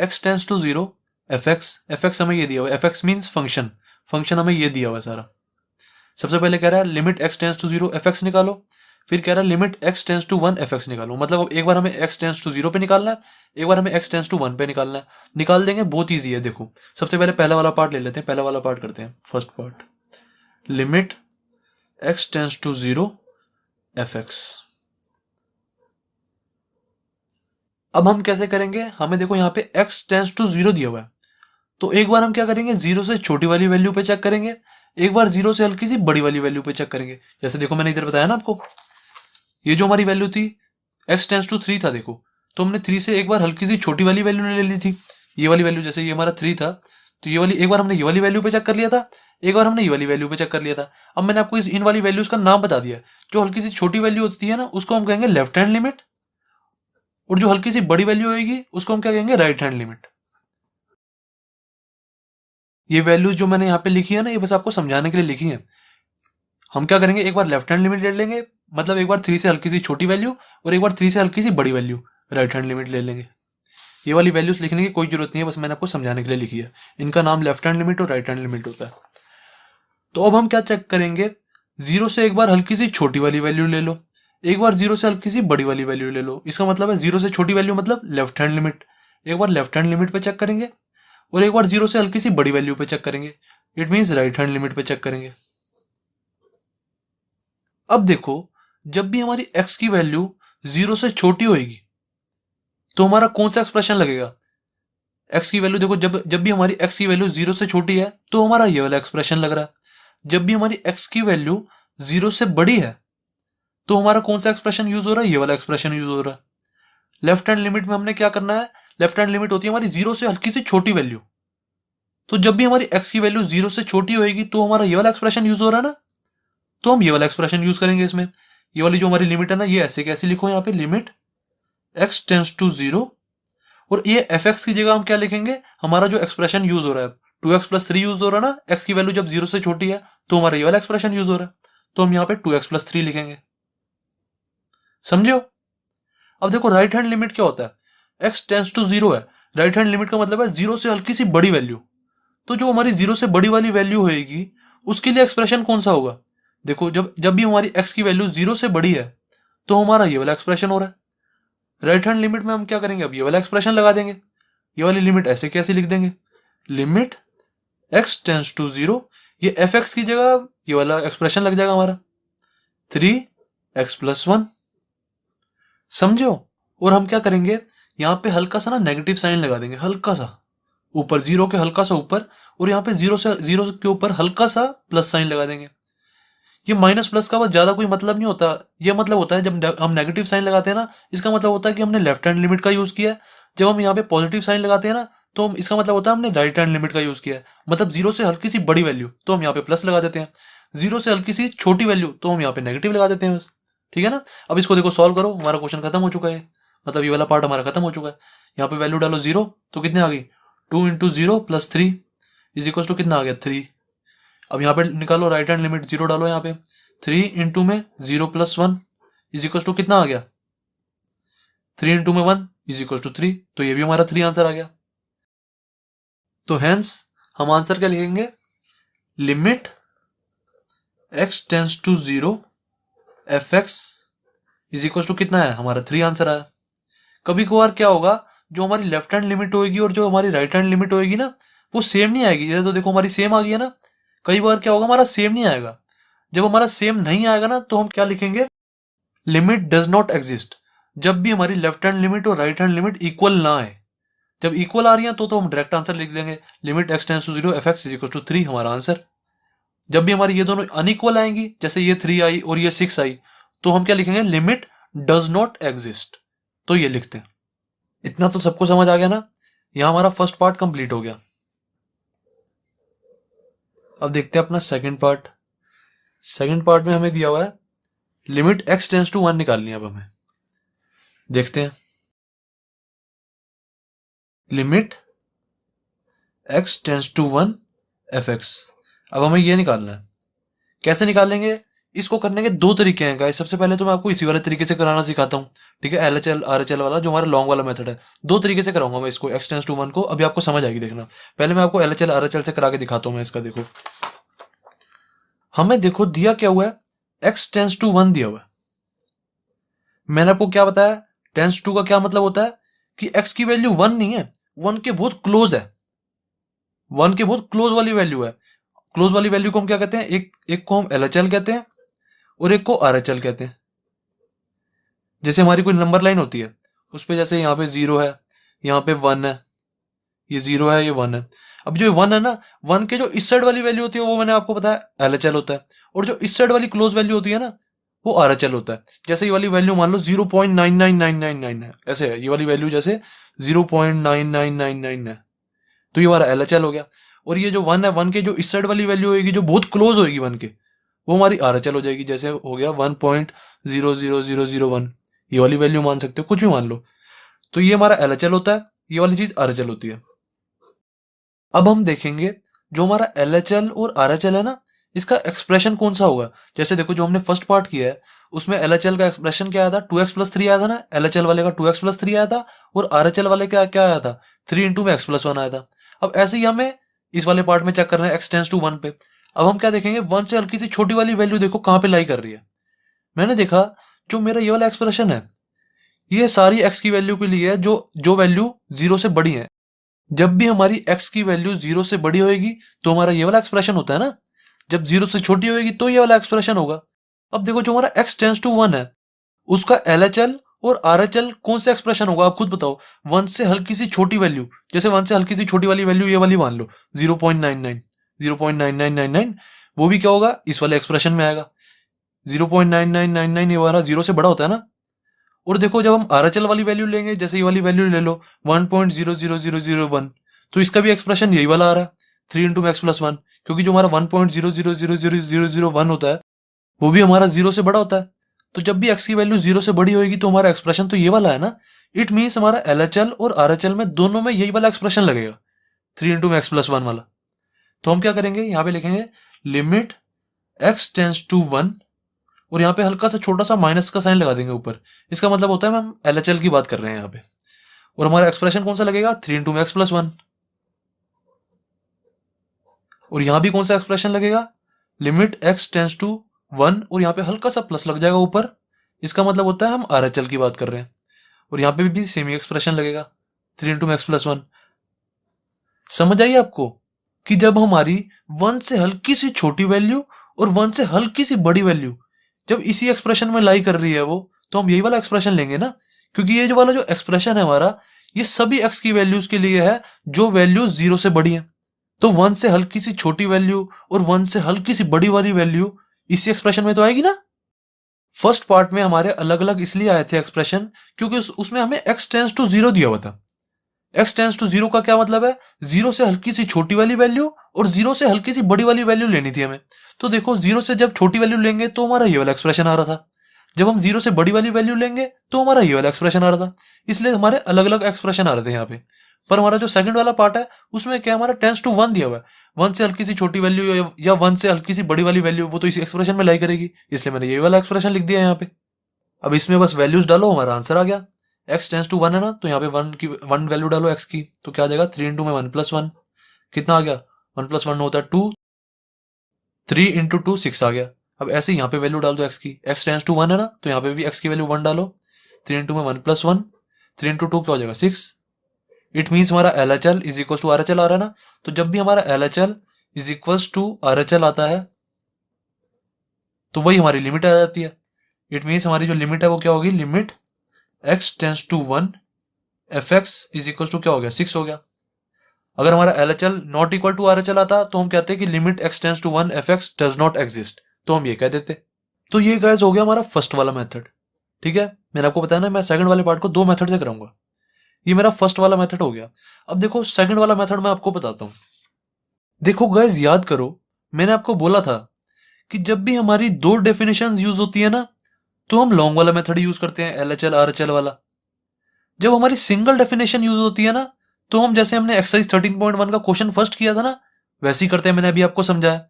x tends to 0 fx हमें ये दिया हुआ है, fx मीन्स फंक्शन, फंक्शन हमें ये दिया हुआ है सारा। सबसे पहले कह रहा है limit x tends to 0 fx निकालो, फिर कह रहा है limit x tends to 1 fx निकालो। मतलब अब एक बार हमें x टेंस टू 0 पे निकालना है, एक बार हमें x टेंस टू 1 पे निकालना है। निकाल देंगे, बहुत ईजी है। देखो सबसे पहले पहला वाला पार्ट ले लेते हैं, पहला वाला पार्ट करते हैं, first part, limit x tends to 0 fx। अब हम कैसे करेंगे, हमें देखो यहाँ पे x टेंस टू 0 दिया हुआ है, तो एक बार हम क्या करेंगे, 0 से छोटी वाली वैल्यू पे चेक करेंगे, एक बार 0 से हल्की सी बड़ी वाली वैल्यू पे चेक करेंगे। जैसे देखो मैंने इधर बताया ना आपको, ये जो हमारी वैल्यू थी x टेंस टू 3 था, देखो तो हमने 3 से एक बार हल्की सी छोटी वाली वैल्यू ले ली थी, ये वाली वैल्यू। जैसे ये हमारा 3 था, तो ये वाली एक बार हमने ये वाली वैल्यू पे चेक कर लिया था, एक बार हमने ये वाली वैल्यू पे चेक कर लिया था। अब मैंने आपको इन वाली वैल्यूज का नाम बता दिया। जो हल्की सी छोटी वैल्यू होती है ना, उसको हम कहेंगे लेफ्ट हैंड लिमिट, और जो हल्की सी बड़ी वैल्यू होगी उसको हम क्या कहेंगे, राइट हैंड लिमिट। ये वैल्यूज जो मैंने यहाँ पे लिखी है ना, ये बस आपको समझाने के लिए लिखी है। हम क्या करेंगे, एक बार लेफ्ट हैंड लिमिट ले लेंगे, मतलब एक बार 3 से हल्की सी छोटी वैल्यू और एक बार 3 से हल्की सी बड़ी वैल्यू, राइट हैंड लिमिट ले लेंगे। ये वाली वैल्यूज लिखने की कोई जरूरत नहीं है, बस मैंने आपको समझाने के लिए लिखी है। इनका नाम लेफ्ट हैंड लिमिट और राइट हैंड लिमिट होता है। तो अब हम क्या चेक करेंगे, 0 से एक बार हल्की सी छोटी वाली वैल्यू ले लो, एक बार 0 से हल्की सी बड़ी वाली वैल्यू ले लो। इसका मतलब है 0 से छोटी वैल्यू मतलब लेफ्ट हैंड लिमिट, एक बार लेफ्ट हैंड लिमिट पे चेक करेंगे और एक बार 0 से हल्की सी बड़ी वैल्यू पे चेक करेंगे, it means right hand limit पे चेक करेंगे। अब देखो, जब भी हमारी x की वैल्यू 0 से छोटी होगी तो हमारा कौन सा एक्सप्रेशन लगेगा। x की वैल्यू देखो, जब जब भी हमारी x की वैल्यू 0 से छोटी है तो हमारा ये वाला एक्सप्रेशन लग रहा है। जब भी हमारी x की वैल्यू 0 से बड़ी है तो हमारा कौन सा एक्सप्रेशन यूज हो रहा है, ये वाला एक्सप्रेशन यूज हो रहा है। लेफ्ट हैंड लिमिट में हमने क्या करना है, लेफ्ट हैंड लिमिट होती है हमारी 0 से हल्की सी छोटी वैल्यू, तो जब भी हमारी x की वैल्यू 0 से छोटी होगी तो हमारा ये वाला एक्सप्रेशन यूज हो रहा है ना, तो हम ये वाला एक्सप्रेशन यूज करेंगे इसमें। ये वाली जो हमारी लिमिट है ना, ये ऐसे कैसे लिखो, यहाँ पे लिमिट x टेंस टू 0, और ये fx की जगह हम क्या लिखेंगे, हमारा जो एक्सप्रेशन यूज हो रहा है 2x प्लस 3 यूज हो रहा है ना, x की वैल्यू जब 0 से छोटी है तो हमारा ये वाला एक्सप्रेशन यूज हो रहा है, तो हम यहाँ पे 2x प्लस 3 लिखेंगे। समझो। अब देखो राइट हैंड लिमिट क्या होता है, x टेंस टू 0 है, राइट हैंड लिमिट का मतलब है 0 से हल्की सी बड़ी वैल्यू, तो जो हमारी 0 से बड़ी वाली वैल्यू होगी उसके लिए एक्सप्रेशन कौन सा होगा। देखो जब जब भी हमारी x की वैल्यू 0 से बड़ी है तो हमारा ये वाला एक्सप्रेशन हो रहा है। राइट हैंड लिमिट में हम क्या करेंगे, अब ये वाला एक्सप्रेशन लगा देंगे। ये वाली लिमिट ऐसे कैसे लिख देंगे, लिमिट x टेंस टू 0, ये fx की जगह ये वाला एक्सप्रेशन लग जाएगा हमारा 3x प्लस 1। समझो। और हम क्या करेंगे, यहाँ पे हल्का सा ना नेगेटिव साइन लगा देंगे, हल्का सा ऊपर, 0 के हल्का सा ऊपर, और यहाँ पे 0 के ऊपर हल्का सा प्लस साइन लगा देंगे। ये माइनस प्लस का बस ज्यादा कोई मतलब नहीं होता, ये मतलब होता है जब हम नेगेटिव साइन लगाते हैं ना, इसका मतलब होता है कि हमने लेफ्ट हैंड लिमिट का यूज किया है। जब हम यहाँ पे पॉजिटिव साइन लगाते हैं ना, तो इसका मतलब होता है हमने राइट हैंड लिमिट का यूज किया है। मतलब 0 से हल्की सी बड़ी वैल्यू तो हम यहाँ पे प्लस लगा देते हैं, 0 से हल्की सी छोटी वैल्यू तो हम यहाँ पे नेगेटिव लगा देते हैं बस। ठीक है ना। अब इसको देखो सॉल्व करो, हमारा क्वेश्चन खत्म हो चुका है, मतलब ये वाला पार्ट हमारा खत्म हो चुका है। यहाँ पे वैल्यू डालो 0, तो कितने आ गई, 2 into 0 plus 3 is equal to कितना आ गया, 3। अब यहाँ पे निकालो राइट हैंड लिमिट, 0 डालो यहाँ पे, 3 इंटू में 0 प्लस 1 इज इक्वल टू कितना आ गया, 3 इंटू में 1 इज इक्वल टू 3, तो ये भी हमारा 3 आंसर आ गया। तो हेंस हम आंसर क्या लिखेंगे, limit x tends to 0 fx is equal to कितना है, हमारा 3 आंसर आया। कभी कभार क्या होगा, जो हमारी लेफ्ट हैंड लिमिट होगी और जो हमारी राइट हैंड लिमिट होगी ना, वो सेम नहीं आएगी। जैसे तो देखो हमारी सेम आ गई है ना, कई बार क्या होगा हमारा सेम नहीं आएगा। जब हमारा सेम नहीं आएगा ना, तो हम क्या लिखेंगे, लिमिट डज नॉट एग्जिस्ट। जब भी हमारी लेफ्ट हैंड लिमिट और राइट हैंड लिमिट इक्वल ना आए, जब इक्वल आ रही है तो हम डायरेक्ट आंसर लिख देंगे, limit x tends to 0 fx is equal to 3 हमारा आंसर। जब भी हमारी ये दोनों अनइक्वल आएंगी, जैसे ये 3 आई और ये 6 आई, तो हम क्या लिखेंगे, लिमिट डज नॉट एग्जिस्ट, तो ये लिखते हैं। इतना तो सबको समझ आ गया ना। यहां हमारा फर्स्ट पार्ट कंप्लीट हो गया। अब देखते हैं अपना सेकंड पार्ट। सेकंड पार्ट में हमें दिया हुआ है लिमिट x टेंस टू 1 निकालनी है। अब हमें देखते हैं, limit x tends to 1 fx। अब हमें ये निकालना है, कैसे निकालेंगे, इसको करने के दो तरीके हैं गाइस। सबसे पहले तो मैं आपको इसी वाले तरीके से कराना सिखाता हूँ, ठीक है, LHL RHL वाला जो हमारा लॉन्ग वाला मेथड है। दो तरीके से कराऊंगा मैं इसको, x टेंस टू 1 को। अभी आपको समझ आएगी, देखना। पहले मैं आपको LHL RHL से करा के दिखाता हूँ मैं इसका। देखो हमें देखो दिया क्या हुआ है, x टेंस टू 1 दिया हुआ है। मैंने आपको क्या बताया, टेंस टू का क्या मतलब होता है कि x की वैल्यू 1 नहीं है, 1 के बहुत क्लोज है, 1 के बहुत क्लोज वाली वैल्यू है। क्लोज वाली वैल्यू को हम क्या कहते हैं, एक को हम LHL कहते हैं और एक को RHL कहते हैं। जैसे हमारी कोई नंबर लाइन होती है, उस पे जैसे यहाँ पे 0 है, यहाँ पे 1 है, ये 0 है, ये 1 है। अब जो 1 है ना, 1 के जो इस साइड वाली वैल्यू होती है वो मैंने आपको बताया LHL होता है, और जो इस साइड वाली क्लोज वैल्यू होती है ना वो RHL होता है। जैसे ये वाली वैल्यू मान लो 0.99999 है, ऐसे है ये वाली वैल्यू, जैसे 0.9999 है, तो ये हमारा LHL हो गया। और ये जो 1 है, 1 के जो इस साइड वाली वैल्यू होगी जो बहुत क्लोज होगी 1 के, वो हमारी RHL हो जाएगी। जैसे हो गया 1.00001, ये वाली वैल्यू मान सकते हो, कुछ भी मान लो। तो ये हमारा LHL होता है, ये वाली चीज RHL होती है। अब हम देखेंगे जो हमारा LHL और RHL है ना, इसका एक्सप्रेशन कौन सा होगा। जैसे देखो जो हमने फर्स्ट पार्ट किया है उसमें LHL का एक्सप्रेशन क्या आया था, 2x+3 आया था ना, LHL वाले का 2x+3 आया था, और RHL वाले का क्या आया था, 3 इंटू में x+1 आया था। अब ऐसे ही हमें इस वाले पार्ट में चेक करना है x टेंस टू 1 पे। अब हम क्या देखेंगे, 1 से हल्की सी छोटी वाली वैल्यू देखो कहां पे लाई कर रही है। मैंने देखा जो मेरा ये वाला एक्सप्रेशन है, ये सारी x की वैल्यू के लिए है जो जो वैल्यू 0 से बड़ी है। जब भी हमारी x की वैल्यू 0 से बड़ी होगी तो हमारा ये वाला एक्सप्रेशन होता है ना, जब 0 से छोटी होगी तो ये वाला एक्सप्रेशन होगा। अब देखो जो हमारा x टेंस टू 1 है उसका LHL और RHL कौन सा एक्सप्रेशन होगा, आप खुद बताओ। 1 से हल्की सी छोटी वैल्यू, जैसे 1 से हल्की सी छोटी वाली वैल्यू ये वाली मान लो 0.99, वो भी क्या होगा, इस वाले एक्सप्रेशन में आएगा। 0.9999 ये वाला 0 से बड़ा होता है ना। और देखो जब हम RHL वाली वैल्यू लेंगे, जैसे ये वाली वैल्यू ले लो 1.00001, तो इसका भी एक्सप्रेशन यही वाला आ रहा है, 3 इंटू में x+1, क्योंकि जो हमारा 1.0000001 होता है वो भी हमारा 0 से बड़ा होता है। तो जब भी x की वैल्यू 0 से बड़ी होगी तो हमारा एक्सप्रेशन तो ये वाला है ना। इट मीन्स हमारा LHL और RHL में दोनों में यही वाला एक्सप्रेशन लगेगा, 3 इंटू में x+1 वाला। तो हम क्या करेंगे, यहाँ पे लिखेंगे लिमिट x टेंस टू 1, और यहाँ पे हल्का सा छोटा सा माइनस का साइन लगा देंगे ऊपर। इसका मतलब होता है हम LHL की बात कर रहे हैं यहाँ पे। और हमारा एक्सप्रेशन कौन सा लगेगा, 3 इंटू में x+1। और यहाँ भी कौन सा एक्सप्रेशन लगेगा, लिमिट x टेंस टू 1, और यहाँ पे हल्का सा प्लस लग जाएगा ऊपर। इसका मतलब होता है हम RHL की बात कर रहे हैं। और यहाँ पे भी सेम ही एक्सप्रेशन लगेगा, 3 इंटू में x+1। समझ आई आपको कि जब हमारी 1 से हल्की सी छोटी वैल्यू और 1 से हल्की सी बड़ी वैल्यू जब इसी एक्सप्रेशन में लाई कर रही है वो, तो हम यही वाला एक्सप्रेशन लेंगे ना। क्योंकि ये जो वाला जो एक्सप्रेशन है हमारा, ये सभी x की वैल्यूज के लिए है जो वैल्यू 0 से बड़ी है। तो 1 से हल्की सी छोटी वैल्यू और 1 से हल्की सी बड़ी वाली वैल्यू इसी एक्सप्रेशन में तो आएगी ना। फर्स्ट पार्ट में हमारे अलग अलग इसलिए आए थे एक्सप्रेशन क्योंकि उसमें हमें x टेंस टू 0 दिया हुआ था। x टेंस टू 0 का क्या मतलब है, 0 से हल्की सी छोटी वाली वैल्यू और 0 से हल्की सी बड़ी वाली वैल्यू लेनी थी हमें। तो देखो 0 से जब छोटी वैल्यू लेंगे तो हमारा ये वाला एक्सप्रेशन आ रहा था, जब हम 0 से बड़ी वाली वैल्यू लेंगे तो हमारा ये वाला एक्सप्रेशन आ रहा था। इसलिए हमारे अलग अलग एक्सप्रेशन आ रहे थे यहाँ पे। पर हमारा जो सेकंड वाला पार्ट है उसमें क्या हमारा टेंस टू 1 दिया हुआ है, 1 से हल्की सी छोटी वैल्यू या 1 से हल्की सी बड़ी वाली वैल्यू वो तो इस एक्सप्रेशन में लाई करेगी, इसलिए मैंने ये वाला एक्सप्रेशन लिख दिया यहाँ पे। अब इसमें बस वैल्यूज डालो, हमारा आंसर आ गया। x टेंस टू 1 है ना, तो यहाँ पे 1 वैल्यू डालो x की, तो क्या आ जाएगा, 3 इंटू में 1+1, कितना आ गया, 1+1 होता है 2, 3 इंटू 2 6 आ गया। अब ऐसे ही यहाँ पे वैल्यू डाल दो x की, x टेंस टू 1 है ना, तो यहाँ पे भी x की वैल्यू 1 डालो, 3 इंटू में 1+1, 3 इंटू 2 क्या हो जाएगा 6। इट मीन्स हमारा LHL is equal to RHL आ रहा है ना। तो जब भी हमारा LHL is equal to RHL आता है तो वही हमारी लिमिट आ जाती है। इट मीन्स हमारी जो लिमिट है वो क्या होगी, limit x tends to 1 fx is equal to क्या हो गया, 6 हो गया। अगर हमारा LHL not equal to RHL आता तो हम कहते हैं कि limit x tends to 1 fx does not exist, तो हम ये कह देते। तो ये गाइस हो गया हमारा फर्स्ट वाला मेथड। ठीक है, मैंने आपको बताया ना मैं सेकंड वाले पार्ट को दो मेथड से कराऊंगा। ये मेरा फर्स्ट वाला मेथड हो गया। अब देखो सेकंड वाला मेथड मैं आपको बताता हूं। देखो गाइस याद करो, मैंने आपको बोला था कि जब भी हमारी दो डेफिनेशन यूज होती है ना तो हम लॉन्ग वाला मेथड यूज करते हैं, LHL RHL वाला। जब हमारी सिंगल डेफिनेशन यूज होती है ना तो हम जैसे हमने एक्सरसाइज 13.1 का क्वेश्चन फर्स्ट किया था ना वैसे ही करते हैं, मैंने अभी आपको समझाया।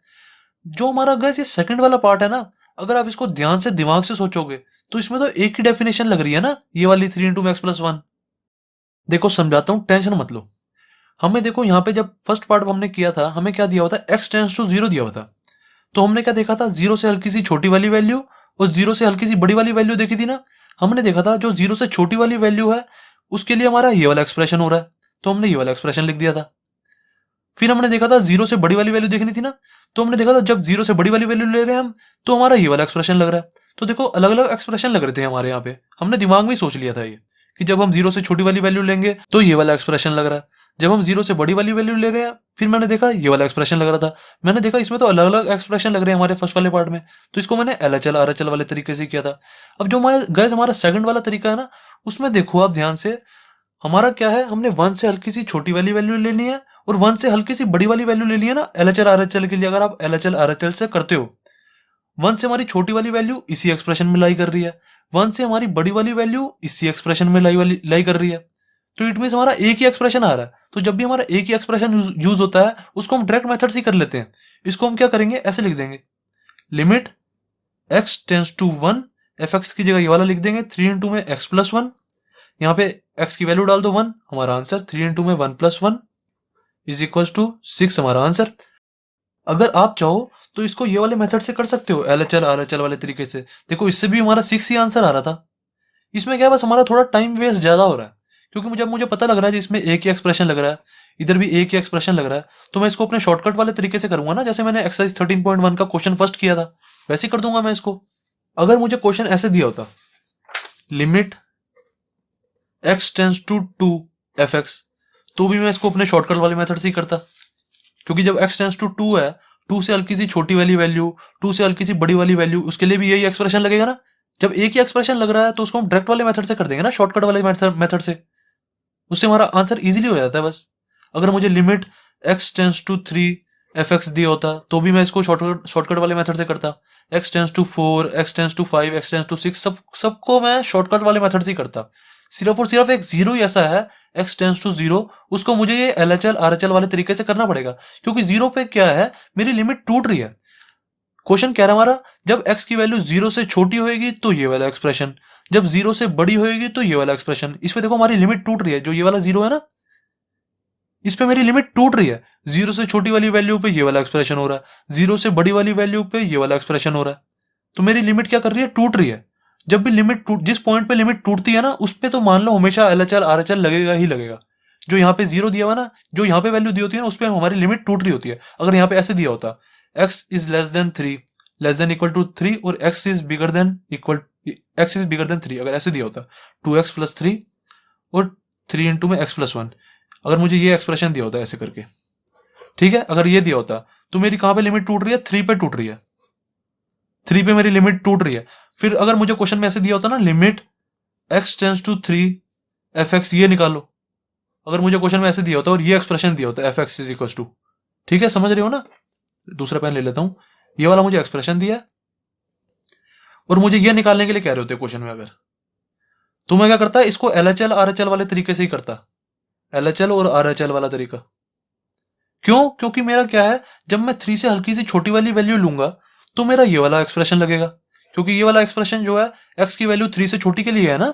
जो हमारा गाइस ये सेकंड वाला पार्ट है ना, अगर आप इसको ध्यान से दिमाग से सोचोगे तो इसमें तो एक ही डेफिनेशन लग रही है ना, ये वाली 3 इंटू एक्स प्लस 1। देखो समझाता हूं, टेंशन मत लो। हमें देखो यहाँ पे जब फर्स्ट पार्ट हमने किया था, हमें क्या दिया हुआ था, एक्स टेंस टू 0 दिया हुआ था। तो हमने क्या देखा था, 0 से हल्की सी छोटी वाली वैल्यू और 0 से हल्की सी बड़ी वाली वैल्यू देखी थी ना। हमने देखा था जो 0 से छोटी वाली वैल्यू है उसके लिए हमारा ये वाला एक्सप्रेशन हो रहा है, तो हमने ये वाला एक्सप्रेशन लिख दिया था। फिर हमने देखा था 0 से बड़ी वाली वैल्यू देखनी थी ना, तो हमने देखा था जब 0 से बड़ी वाली वैल्यू ले रहे हैं हम, तो हमारा ये वाला एक्सप्रेशन लग रहा है। तो देखो अलग अलग एक्सप्रेशन लग रहे थे हमारे यहाँ पे, हमने दिमाग में ही सोच लिया था ये कि जब हम 0 से छोटी वाली वैल्यू लेंगे तो ये वाला एक्सप्रेशन लग रहा है, जब हम 0 से बड़ी वाली वैल्यू ले रहे हैं फिर मैंने देखा ये वाला एक्सप्रेशन लग रहा था। मैंने देखा इसमें तो अलग अलग एक्सप्रेशन लग रहे हैं हमारे फर्स्ट वाले पार्ट में, तो इसको मैंने LHL RHL वाले तरीके से किया था। अब जो हमारे गैस हमारा सेकंड वाला तरीका है ना, उसमें देखो आप ध्यान से, हमारा क्या है, हमने 1 से हल्की सी छोटी वाली वैल्यू लेनी है और 1 से हल्की सी बड़ी वाली वैल्यू लेनी है ना LHL RHL के लिए। अगर आप LHL RHL से करते हो, 1 से हमारी छोटी वाली वैल्यू इसी एक्सप्रेशन में लाई कर रही है, 1 से हमारी बड़ी वाली वैल्यू इसी एक्सप्रेशन में लाई कर रही है, तो इट मीन हमारा एक ही एक्सप्रेशन आ रहा है। तो जब भी हमारा एक ही एक्सप्रेशन यूज होता है उसको हम डायरेक्ट मेथड से ही कर लेते हैं। इसको हम क्या करेंगे, ऐसे लिख देंगे, limit x tends to 1, fx की जगह ये वाला लिख देंगे 3 इंटू में x प्लस 1, यहाँ पे x की वैल्यू डाल दो 1, हमारा आंसर 3 इंटू में 1 प्लस 1 इज इक्वल टू 6 हमारा आंसर। अगर आप चाहो तो इसको ये वाले मेथड से कर सकते हो, LHL RHL वाले तरीके से। देखो इससे भी हमारा 6 ही आंसर आ रहा था। इसमें क्या है, बस हमारा थोड़ा टाइम वेस्ट ज्यादा हो रहा है, क्योंकि मुझे पता लग रहा है इसमें एक ही एक्सप्रेशन लग रहा है, इधर भी एक ही एक्सप्रेशन लग रहा है, तो मैं इसको अपने शॉर्टकट वाले तरीके से करूंगा ना, जैसे मैंने एक्सरसाइज 13.1 का क्वेश्चन फर्स्ट किया था वैसे ही कर दूंगा मैं इसको। अगर मुझे क्वेश्चन ऐसे दिया होता, limit x tends to 2 fx, तो भी मैं इसको अपने शॉर्टकट वाले मेथड से ही करता, क्योंकि जब x टेंस टू 2 है, 2 से हल्की सी छोटी वाली वैल्यू, 2 से हल्की सी बड़ी वाली वैल्यू, उसके लिए भी यही एक्सप्रेशन लगेगा ना। जब एक ही एक्सप्रेशन लग रहा है तो उसको हम डायरेक्ट वाले मेथड से कर देंगे ना, शॉर्टकट वाले मेथड से, उससे हमारा आंसर इजीली हो जाता है बस। अगर मुझे limit x tends to 3 fx दिया होता तो भी मैं इसको शॉर्टकट वाले मेथड से करता, x tends to 4, x tends to 5, x tends to 6, सबको मैं शॉर्टकट वाले मेथड से ही करता। सिर्फ और सिर्फ एक जीरो ही ऐसा है, x टेंस टू 0, उसको मुझे ये LHL RHL वाले तरीके से करना पड़ेगा, क्योंकि जीरो पे क्या है, मेरी लिमिट टूट रही है। क्वेश्चन कह रहा है हमारा जब x की वैल्यू 0 से छोटी होगी तो ये वाला एक्सप्रेशन, जब 0 से बड़ी होगी तो ये वाला एक्सप्रेशन। इस पे देखो हमारी लिमिट टूट रही है, जो ये वाला 0 है ना, इस पे मेरी लिमिट टूट रही है। 0 से छोटी वाली वैल्यू पे ये वाला एक्सप्रेशन हो रहा है, 0 से बड़ी वाली वैल्यू पे ये वाला एक्सप्रेशन हो रहा है, तो मेरी लिमिट क्या कर रही है, टूट रही है। जब भी जिस पॉइंट पे लिमिट टूटती है ना, उस पे तो मान लो हमेशा LHL RHL लगेगा ही लगेगा। जो यहाँ पे 0 दिया हुआ ना, जो यहाँ पे वैल्यू दी होती है ना, उस पे हमारी लिमिट टूट रही होती है। अगर यहाँ पे ऐसे दिया होता, x is less than 3, less than equal to 3, और x इज बिगर देन 3, अगर ऐसे दिया होता 2x प्लस 3 और 3 इंटू में x प्लस 1, अगर मुझे ये एक्सप्रेशन दिया होता ऐसे करके, ठीक है, अगर ये दिया होता तो मेरी कहां पे लिमिट टूट रही है, 3 पे टूट रही है, 3 पे मेरी लिमिट टूट रही है। फिर अगर मुझे क्वेश्चन में ऐसे दिया होता ना, limit x tends to 3 fx, ये निकालो, अगर मुझे क्वेश्चन में ऐसे दिया होता और ये एक्सप्रेशन दिया होता fx इज इक्वल टू, ठीक है, समझ रहे हो ना। दूसरा पेन ले लेता हूं, ये वाला मुझे एक्सप्रेशन दिया है और मुझे ये निकालने के लिए कह रहे होते क्वेश्चन में, अगर तो मैं क्या करता, इसको LHL RHL वाले तरीके से ही करता, LHL और RHL वाला तरीका। क्यों, क्योंकि मेरा क्या है, जब मैं 3 से हल्की सी छोटी वाली वैल्यू लूंगा तो मेरा ये वाला एक्सप्रेशन लगेगा, क्योंकि ये वाला एक्सप्रेशन जो है x की वैल्यू 3 से छोटी के लिए है ना,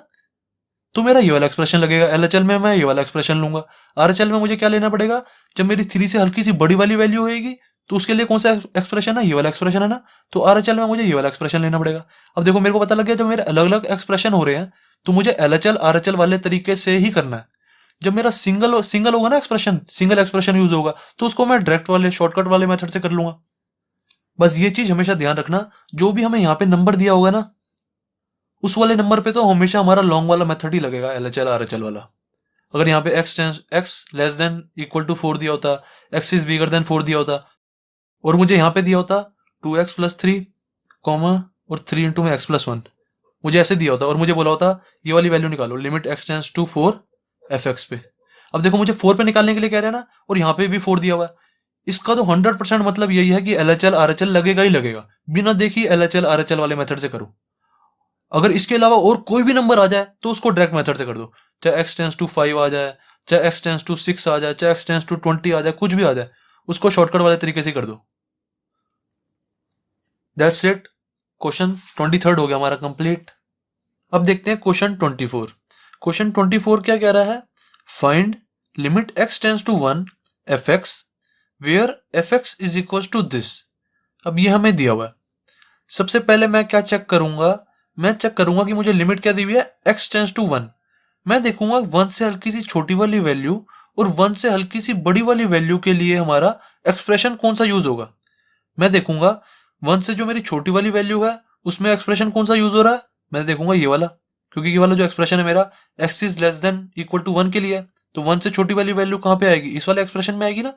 तो मेरा ये वाला एक्सप्रेशन लगेगा। LHL में मैं ये वाला एक्सप्रेशन लूंगा, RHL में मुझे क्या लेना पड़ेगा, जब मेरी 3 से हल्की सी बड़ी वाली वैल्यू होगी तो उसके लिए कौन सा एक्सप्रेशन है, ये वाला एक्सप्रेशन है ना, तो RHL में मुझे ये वाला एक्सप्रेशन लेना पड़ेगा। अब देखो मेरे को पता लग गया, जब मेरे अलग अलग एक्सप्रेशन हो रहे हैं तो मुझे LHL RHL वाले तरीके से ही करना है। जब मेरा सिंगल होगा ना एक्सप्रेशन, सिंगल एक्सप्रेशन यूज होगा, तो उसको मैं डायरेक्ट वाले शॉर्टकट वाले मेथड से कर लूंगा। बस ये चीज हमेशा ध्यान रखना, जो भी हमें यहाँ पे नंबर दिया होगा ना, उस वाले नंबर पे तो हमेशा हमारा लॉन्ग वाला मेथड ही लगेगा, LHL RHL वाला। अगर यहाँ पे x less than equal to 4 दिया होता, x इज बिगर देन 4 दिया होता, और मुझे यहाँ पे दिया होता 2x प्लस 3 कॉमा और 3 इंटू में x प्लस 1, मुझे ऐसे दिया होता और मुझे बोला होता ये वाली वैल्यू निकालो, limit x tends to 4 fx पे। अब देखो मुझे 4 पे निकालने के लिए कह रहे हैं ना, और यहाँ पे भी 4 दिया हुआ है, इसका तो 100% मतलब यही है कि LHL RHL लगेगा ही लगेगा, बिना देखी LHL RHL वाले मेथड से करो। अगर इसके अलावा और कोई भी नंबर आ जाए तो उसको डायरेक्ट मेथड से कर दो, चाहे x टेंस टू 5 आ जाए, चाहे x टेंस टू 6 आ जाए, चाहे x टेंस टू 20 आ जाए, कुछ भी आ जाए, उसको शॉर्टकट वाले तरीके से कर दो। That's it. क्वेश्चन 23 हो गया हमारा कंप्लीट। अब देखते हैं क्वेश्चन 24। क्वेश्चन 24 क्या कह रहा है? Find limit x tends to 1 fx where fx is equal to this. अब ये हमें दिया हुआ है। सबसे पहले मैं क्या चेक करूंगा? मैं चेक करूंगा कि मुझे लिमिट क्या दी हुई है, x टेंड्स टू 1। मैं देखूंगा 1 से हल्की सी छोटी वाली वैल्यू और 1 से हल्की सी बड़ी वाली वैल्यू के लिए हमारा एक्सप्रेशन कौन सा यूज होगा। मैं देखूंगा 1 से जो मेरी छोटी वाली वैल्यू है उसमें एक्सप्रेशन कौन सा यूज हो रहा है। मैं देखूंगा ये वाला, क्योंकि ये वाला जो एक्सप्रेशन है मेरा x is less than equal to 1 के लिए है, तो 1 से छोटी वाली वैल्यू कहां पे आएगी? इस वाले एक्सप्रेशन में आएगी ना।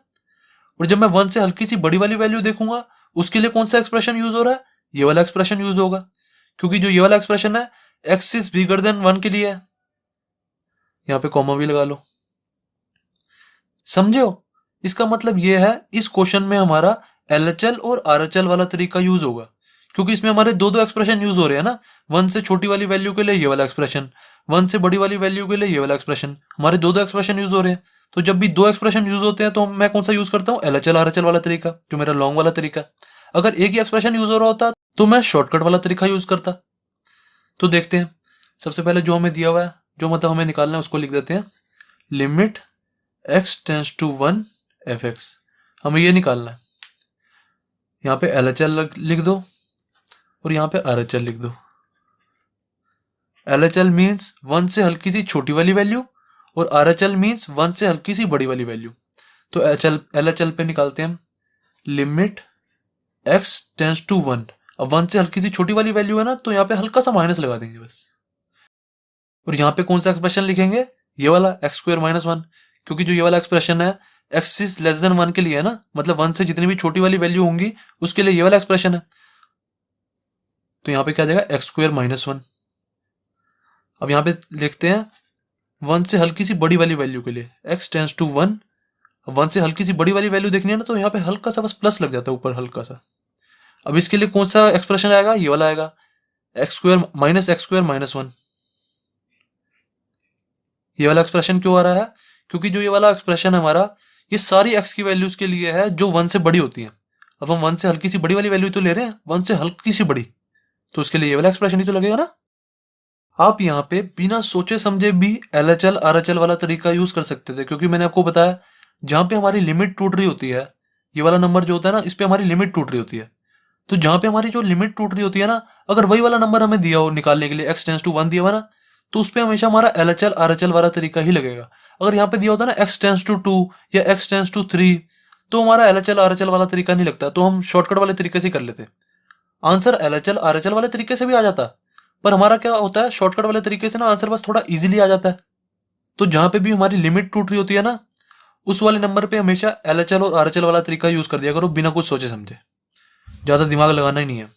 और जब मैं 1 से हल्की सी बड़ी वाली वैल्यू देखूंगा उसके लिए कौन सा एक्सप्रेशन यूज हो रहा है? ये वाला एक्सप्रेशन यूज होगा, क्योंकि जो ये वाला एक्सप्रेशन है x इज बिगर देन 1 के लिए है। यहां पे कॉमा भी लगा लो। समझे हो? इसका मतलब ये है इस क्वेश्चन में हमारा LHL और RHL वाला तरीका यूज होगा, क्योंकि इसमें हमारे दो दो एक्सप्रेशन यूज हो रहे हैं ना। 1 से छोटी वाली वैल्यू के लिए ये वाला एक्सप्रेशन, 1 से बड़ी वाली वैल्यू के लिए ये वाला एक्सप्रेशन, हमारे दो दो एक्सप्रेशन यूज हो रहे हैं। तो जब भी दो एक्सप्रेशन यूज होते हैं तो मैं कौन सा यूज करता हूँ? LHL RHL वाला तरीका, जो मेरा लॉन्ग वाला तरीका। अगर एक ही एक्सप्रेशन यूज हो रहा होता तो मैं शॉर्टकट वाला तरीका यूज करता। तो देखते हैं, सबसे पहले जो हमें दिया हुआ है, जो मतलब हमें निकालना है उसको लिख देते हैं। Limit x tends to 1 fx, हमें ये निकालना है। यहां पे LHL लिख दो और यहां पे RHL लिख दो। LHL मीन्स 1 से हल्की सी छोटी वाली वैल्यू और RHL मीन्स 1 से हल्की सी बड़ी वाली वैल्यू। तो LHL पे निकालते हैं हम। लिमिट x टेंड्स टू 1, अब 1 से हल्की सी छोटी वाली वैल्यू है ना, तो यहाँ पे हल्का सा माइनस लगा देंगे बस। और यहाँ पे कौन सा एक्सप्रेशन लिखेंगे? ये वाला x² - 1, क्योंकि जो ये वाला एक्सप्रेशन है x इज लेस देन 1 के लिए है ना, मतलब 1 से जितनी भी छोटी वाली वैल्यू होंगी उसके लिए ये वाला एक्सप्रेशन है। तो यहाँ पे क्या देगा? x² - 1। अब यहाँ पे लिखते हैं 1 से हल्की सी बड़ी वाली वैल्यू के लिए x टेंड्स टू 1। अब 1 से हल्की सी बड़ी वाली वैल्यू देखनी है ना, तो यहाँ पे हल्का सा बस प्लस लग जाता है ऊपर, हल्का सा। अब इसके लिए कौन सा एक्सप्रेशन आएगा? ये वाला आएगा, x² - x² - 1। ये वाला एक्सप्रेशन क्यों आ रहा है? क्योंकि जो ये वाला एक्सप्रेशन है हमारा, ये सारी x की वैल्यूज के लिए है जो 1 से बड़ी होती हैं। अब हम 1 से हल्की सी बड़ी वाली वैल्यू तो ले रहे हैं, 1 से हल्की सी बड़ी, तो उसके लिए ये वाला एक्सप्रेशन ही तो लगेगा ना। आप यहाँ पे बिना सोचे समझे भी LHL RHL वाला तरीका यूज कर सकते थे, क्योंकि मैंने आपको बताया जहां पे हमारी लिमिट टूट रही होती है, ये वाला नंबर जो होता है ना, इस पे हमारी लिमिट टूट रही होती है। तो जहां पे हमारी जो लिमिट टूट रही होती है ना, अगर वही वाला नंबर हमें दिया हो निकालने के लिए, x टेंड्स टू 1 दिया हुआ ना, तो उस पर हमेशा हमारा LHL RHL वाला तरीका ही लगेगा। अगर यहाँ पे दिया होता ना x टेंड्स टू 2 या x टेंड्स टू 3, तो हमारा LHL RHL वाला तरीका नहीं लगता, तो हम शॉर्टकट वाले तरीके से ही कर लेते। आंसर LHL RHL वाले तरीके से भी आ जाता, पर हमारा क्या होता है, शॉर्टकट वाले तरीके से ना आंसर बस थोड़ा इजीली आ जाता है। तो जहां पे भी हमारी लिमिट टूट रही होती है ना, उस वाले नंबर पे हमेशा LHL और RHL वाला तरीका यूज कर दिया करो, बिना कुछ सोचे समझे। ज्यादा दिमाग लगाना ही नहीं है।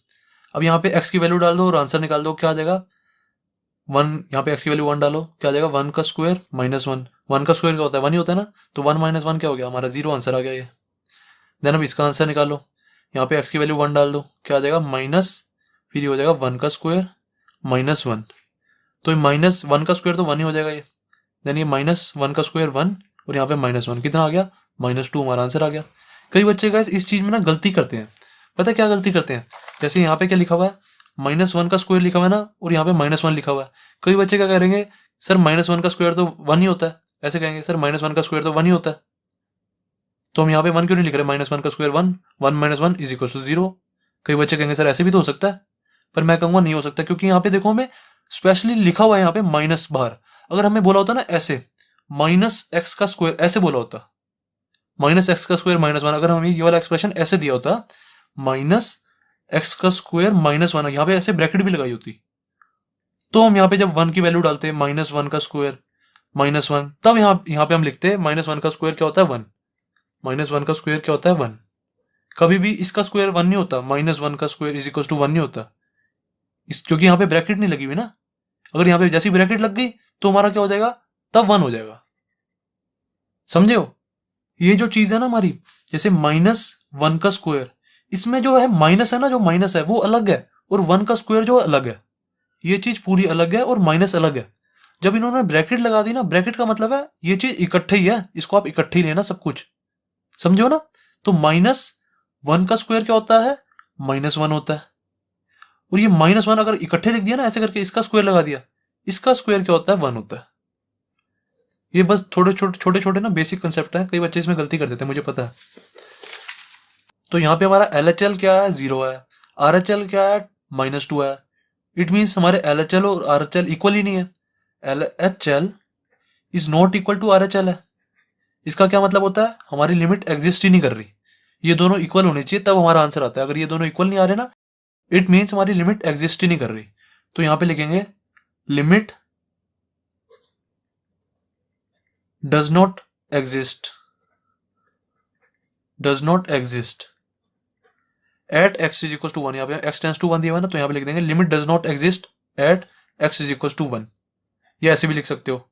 अब यहाँ पे x की वैल्यू डाल दो और आंसर निकाल दो, क्या आ जाएगा? 1, यहाँ पे x की वैल्यू 1 डालो, क्या आ जाएगा? 1 का स्क्वायर - 1। 1 का स्क्वायर क्या होता है? 1 ही होता है ना, तो 1 - 1 क्या हो गया? हमारा 0 आंसर आ गया ये। देन अब इसका आंसर निकालो, यहाँ पे x की वैल्यू 1 डाल दो, क्या आ जाएगा? माइनस, फिर ये हो जाएगा 1 का स्क्वायर - 1। तो -1 का स्क्वायर तो 1 ही हो जाएगा ये। देन ये -1 का स्क्वायर 1 और यहाँ पे -1 कितना आ गया? -2 हमारा आंसर आ गया। कई बच्चे गाइस इस चीज में ना गलती करते हैं। पता है क्या गलती करते हैं? जैसे यहाँ पे क्या लिखा हुआ है, -1 का स्क्वायर लिखा हुआ है ना, और यहाँ पे -1 लिखा हुआ है। कई बच्चे क्या करेंगे, सर -1 का स्क्वायर तो 1 ही होता है, ऐसे कहेंगे सर -1 का स्क्वायर तो 1 ही होता है, तो हम यहाँ पे 1 क्यों नहीं लिख रहे? -1 का स्क्वायर 1, 1 - 1 इज इक्वल टू 0। कई बच्चे कहेंगे सर ऐसे भी तो हो सकता है, पर मैं कहूंगा नहीं हो सकता, क्योंकि यहाँ पे देखो हमें स्पेशली लिखा हुआ है यहाँ पे माइनस बाहर। अगर हमें बोला होता ना ऐसे, -x का स्क्वायर ऐसे बोला होता, -x का स्क्वायर -1, अगर हमें ये वाला एक्सप्रेशन ऐसे दिया होता, -x का स्क्वायर -1, यहाँ पे ऐसे ब्रैकेट भी लगाई होती, तो हम यहाँ पे जब 1 की वैल्यू डालते -1 का स्क्वायर -1, तब यहाँ पे हम लिखते -1 का स्क्वायर क्या होता है? 1। -1 का स्क्वायर क्या होता है? 1। कभी भी इसका स्क्वायर 1 नहीं होता, -1 का स्क्वायर इज इक्वल टू 1 नहीं होता, क्योंकि यहाँ पे ब्रैकेट नहीं लगी हुई ना। अगर यहाँ पे जैसी ब्रैकेट लग गई तो हमारा क्या हो जाएगा? तब 1 हो जाएगा। समझे हो? ये जो चीज है ना हमारी, जैसे -1 का स्क्वायर, इसमें जो है माइनस है ना, जो माइनस है वो अलग है, और 1 का स्क्वायर जो अलग है, ये चीज पूरी अलग है और माइनस अलग है। जब इन्होंने ब्रैकेट लगा दी ना, ब्रैकेट का मतलब है ये चीज इकट्ठे ही है, इसको आप इकट्ठे ही लेना सब कुछ, समझो ना। तो -1 का स्क्वायर क्या होता है? -1 होता है, और ये -1 अगर इकट्ठे लिख दिया ना ऐसे करके, इसका स्क्वायर लगा दिया, इसका स्क्वायर क्या होता है? 1 होता है। ये बस छोटे छोटे ना बेसिक कंसेप्ट है, कई बच्चे इसमें गलती कर देते हैं, मुझे पता है। तो यहाँ पे हमारा LHL क्या है? 0 है। RHL क्या है? -2 है। इट मीन्स हमारे LHL और RHL इक्वल ही नहीं है। LHL is not equal to RHL है। इसका क्या मतलब होता है? हमारी लिमिट एग्जिस्ट ही नहीं कर रही। ये दोनों इक्वल होने चाहिए तब हमारा आंसर आता है। अगर ये दोनों इक्वल नहीं आ रहे ना, इट मीन्स हमारी लिमिट एग्जिस्ट ही नहीं कर रही। तो यहां पे लिखेंगे limit does not exist at x is equal to 1। यहाँ पे x टेंस टू 1 दिया हुआ ना, तो यहाँ पे लिख देंगे limit does not exist at x is equal to 1। ये ऐसे भी लिख सकते हो,